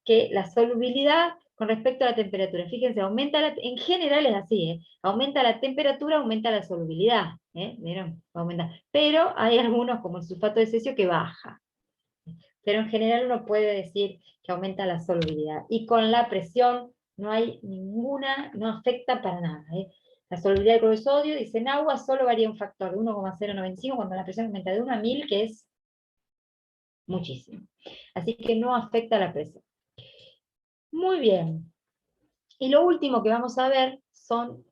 Speaker 1: que la solubilidad con respecto a la temperatura, fíjense, en general es así, aumenta la temperatura, aumenta la solubilidad, ¿vieron? Aumenta. Pero hay algunos, como el sulfato de cesio, que baja. Pero en general uno puede decir que aumenta la solubilidad. Y con la presión no hay no afecta para nada. La solubilidad de cloruro de sodio, dice en agua, solo varía un factor de 1,095 cuando la presión aumenta de 1 a 1000, que es muchísimo. Así que no afecta la presión. Muy bien. Y lo último que vamos a ver son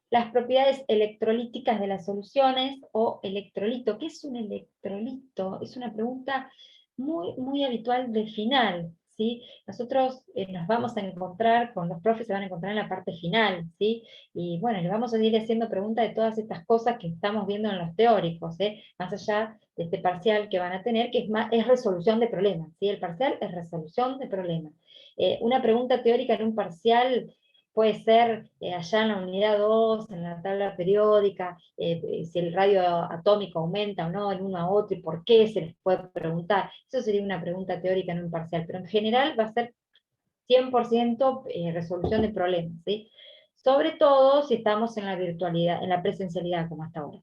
Speaker 1: las propiedades electrolíticas de las soluciones o electrolito. ¿Qué es un electrolito? Es una pregunta muy, muy habitual de final, ¿sí? Nosotros nos vamos a encontrar, con los profes se van a encontrar en la parte final, ¿sí? Y bueno, les vamos a ir haciendo preguntas de todas estas cosas que estamos viendo en los teóricos, más allá de este parcial que van a tener, que es resolución de problemas, ¿sí? El parcial es resolución de problemas. Una pregunta teórica en un parcial puede ser allá en la unidad 2, en la tabla periódica, si el radio atómico aumenta o no en uno a otro y por qué, se les puede preguntar. Eso sería una pregunta teórica en un parcial, pero en general va a ser 100% resolución de problemas, ¿sí? Sobre todo si estamos en la virtualidad, en la presencialidad como hasta ahora.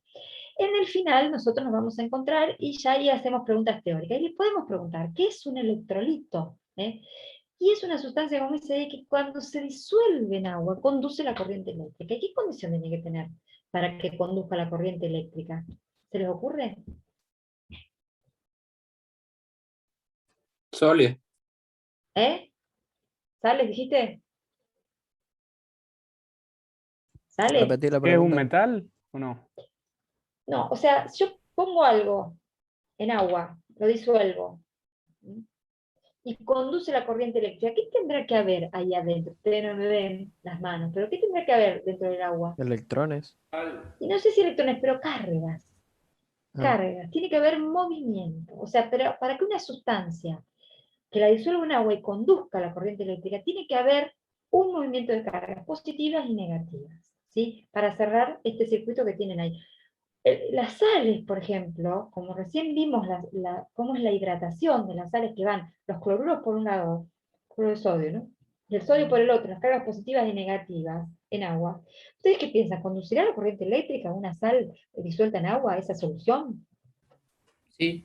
Speaker 1: En el final nosotros nos vamos a encontrar y ya ahí hacemos preguntas teóricas. Y les podemos preguntar, ¿qué es un electrolito? Y es una sustancia, como dice, que cuando se disuelve en agua conduce la corriente eléctrica. ¿Y qué condición tiene que tener para que conduzca la corriente eléctrica? ¿Se les ocurre?
Speaker 10: Sólido.
Speaker 1: ¿Eh? ¿Sales, dijiste? ¿Sale?
Speaker 12: Repetir la
Speaker 13: ¿Qué es un
Speaker 12: pregunta.
Speaker 13: metal o no?
Speaker 1: No, o sea, si yo pongo algo en agua, lo disuelvo, y conduce la corriente eléctrica, ¿qué tendrá que haber ahí adentro? Ustedes no me ven las manos, pero ¿qué tendrá que haber dentro del agua?
Speaker 12: Electrones.
Speaker 1: Y no sé si electrones, pero cargas.
Speaker 12: Ah.
Speaker 1: Cargas. Tiene que haber movimiento. O sea, pero para que una sustancia que la disuelva en agua y conduzca la corriente eléctrica, tiene que haber un movimiento de cargas positivas y negativas, ¿sí? Para cerrar este circuito que tienen ahí. Las sales, por ejemplo, como recién vimos cómo es la hidratación de las sales que van, los cloruros por un lado, cloruro de sodio, ¿no? Y el sodio por el otro, las cargas positivas y negativas en agua. ¿Ustedes qué piensan? ¿Conducirá la corriente eléctrica una sal disuelta en agua a esa solución?
Speaker 4: Sí.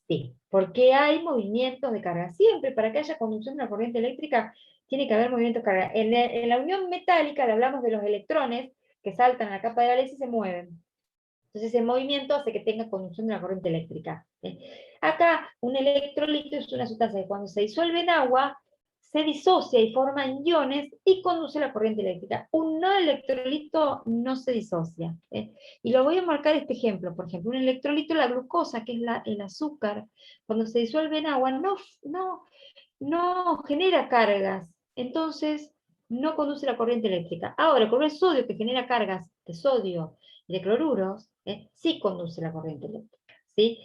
Speaker 1: Sí, porque hay movimientos de carga. Siempre para que haya conducción de la corriente eléctrica tiene que haber movimiento de carga. En la unión metálica le hablamos de los electrones que saltan a la capa de Gales y se mueven. Entonces el movimiento hace que tenga conducción de la corriente eléctrica. Acá un electrolito es una sustancia que cuando se disuelve en agua se disocia y forma iones y conduce la corriente eléctrica. Un no electrolito no se disocia. Y lo voy a marcar este ejemplo. Por ejemplo, un electrolito, la glucosa, que es el azúcar, cuando se disuelve en agua no genera cargas. Entonces no conduce la corriente eléctrica. Ahora, el cloruro de sodio, que genera cargas de sodio y de cloruros, sí conduce la corriente eléctrica. ¿Sí?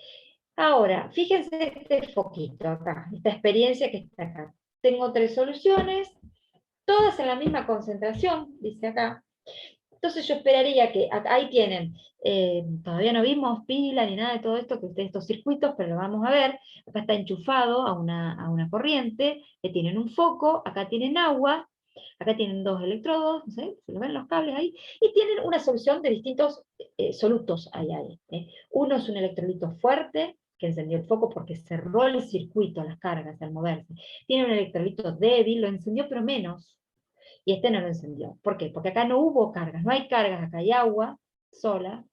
Speaker 1: Ahora, fíjense este foquito acá, esta experiencia que está acá. Tengo 3 soluciones, todas en la misma concentración, dice acá. Entonces yo esperaría que, ahí tienen, todavía no vimos pila ni nada de todo esto, estos circuitos, pero lo vamos a ver. Acá está enchufado a una corriente, que tienen un foco, acá tienen agua, acá tienen 2 electrodos, no sé, se lo ven los cables ahí, y tienen una solución de distintos solutos ahí. Uno es un electrolito fuerte, que encendió el foco porque cerró el circuito, las cargas al moverse. Tiene un electrolito débil, lo encendió pero menos, y este no lo encendió. ¿Por qué? Porque acá no hubo cargas, no hay cargas, acá hay agua sola,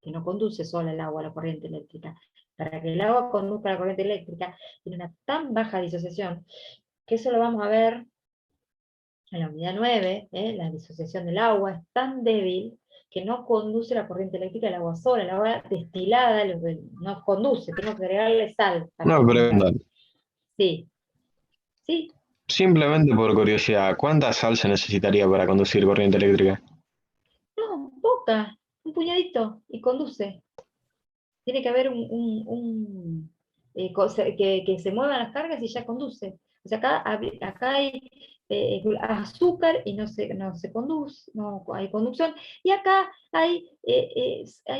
Speaker 1: que no conduce sola el agua a la corriente eléctrica. Para que el agua conduzca a la corriente eléctrica, tiene una tan baja disociación, que eso lo vamos a ver en la unidad 9, la disociación del agua es tan débil que no conduce la corriente eléctrica al agua sola, el agua destilada no conduce, tengo que agregarle sal.
Speaker 14: Una pregunta.
Speaker 1: Sí. Sí.
Speaker 14: Simplemente por curiosidad, ¿cuánta sal se necesitaría para conducir corriente eléctrica?
Speaker 1: No, poca, un puñadito, y conduce. Tiene que haber que se muevan las cargas y ya conduce. O sea, acá hay azúcar y no se conduce, no hay conducción. Y acá hay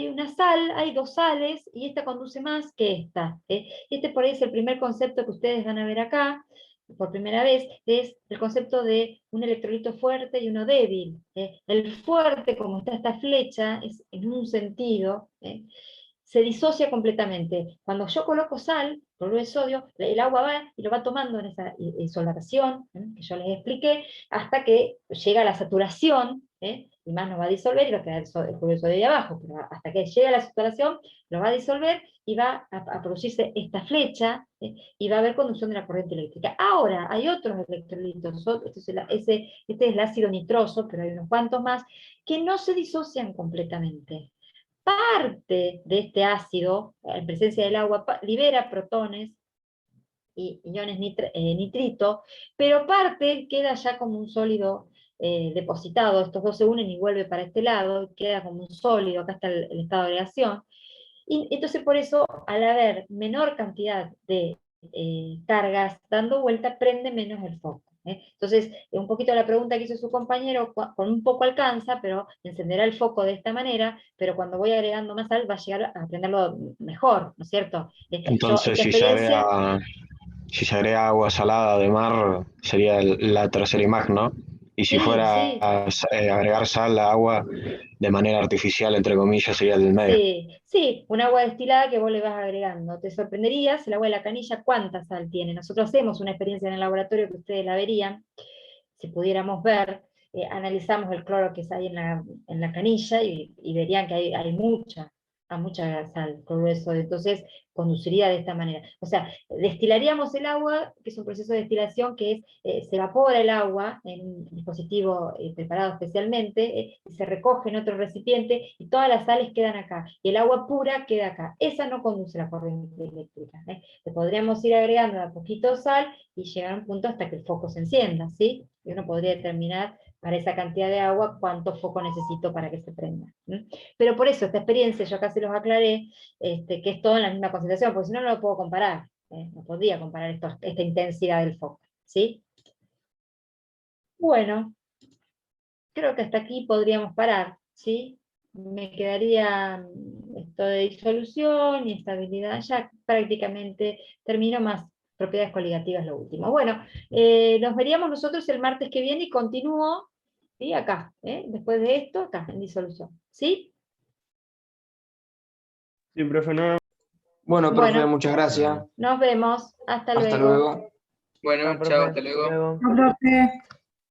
Speaker 1: una sal, hay 2 sales, y esta conduce más que esta. Este por ahí es el primer concepto que ustedes van a ver acá, por primera vez, es el concepto de un electrolito fuerte y uno débil. El fuerte, como está esta flecha, es en un sentido, se disocia completamente. Cuando yo coloco sal, cloruro de sodio, el agua va y lo va tomando en esa solaración, que yo les expliqué, hasta que llega a la saturación, y más no va a disolver y va a quedar el cloruro de sodio ahí abajo, pero hasta que llega a la saturación, lo va a disolver y va a producirse esta flecha, y va a haber conducción de la corriente eléctrica. Ahora, hay otros electrolitos, este es el ácido nitroso, pero hay unos cuantos más, que no se disocian completamente. Parte de este ácido, en presencia del agua, libera protones y iones nitrito, pero parte queda ya como un sólido depositado. Estos dos se unen y vuelve para este lado, queda como un sólido. Acá está el estado de agregación. Y entonces por eso, al haber menor cantidad de cargas dando vuelta, prende menos el foco. Entonces, un poquito la pregunta que hizo su compañero, con un poco alcanza, pero encenderá el foco de esta manera, pero cuando voy agregando más sal va a llegar a prenderlo mejor, ¿no es cierto?
Speaker 14: Entonces, si se agrega agua salada de mar, sería la tercera imagen, ¿no? Y si fuera a agregar sal a agua de manera artificial, entre comillas, sería el del medio.
Speaker 1: Sí, un agua destilada que vos le vas agregando. Te sorprenderías, el agua de la canilla, ¿cuánta sal tiene? Nosotros hacemos una experiencia en el laboratorio que ustedes la verían, si pudiéramos ver, analizamos el cloro que hay en la canilla y verían que hay mucha. a mucha sal, cloruro de sodio, entonces conduciría de esta manera. O sea, destilaríamos el agua, que es un proceso de destilación que es, se evapora el agua en un dispositivo preparado especialmente, y se recoge en otro recipiente, y todas las sales quedan acá, y el agua pura queda acá. Esa no conduce la corriente eléctrica. Le podríamos ir agregando a poquito sal, y llegar a un punto hasta que el foco se encienda, ¿sí? Y uno podría determinar para esa cantidad de agua cuánto foco necesito para que se prenda. Pero por eso, esta experiencia, yo acá se los aclaré, que es todo en la misma concentración, porque si no, no lo puedo comparar. No podría comparar esta intensidad del foco, ¿sí? Bueno, creo que hasta aquí podríamos parar, ¿sí? Me quedaría esto de disolución y estabilidad, ya prácticamente termino, más propiedades coligativas lo último. Bueno, nos veríamos nosotros el martes que viene y continúo, ¿sí? Acá, después de esto, acá, en disolución, ¿sí?
Speaker 6: Sí, profe, no.
Speaker 12: Bueno, profe,
Speaker 1: Bueno,
Speaker 12: muchas gracias.
Speaker 1: nos vemos, hasta
Speaker 12: Hasta
Speaker 1: luego.
Speaker 12: luego.
Speaker 7: Bueno,
Speaker 3: Chao,
Speaker 7: chao,
Speaker 3: profe.
Speaker 7: hasta luego.
Speaker 8: Profe.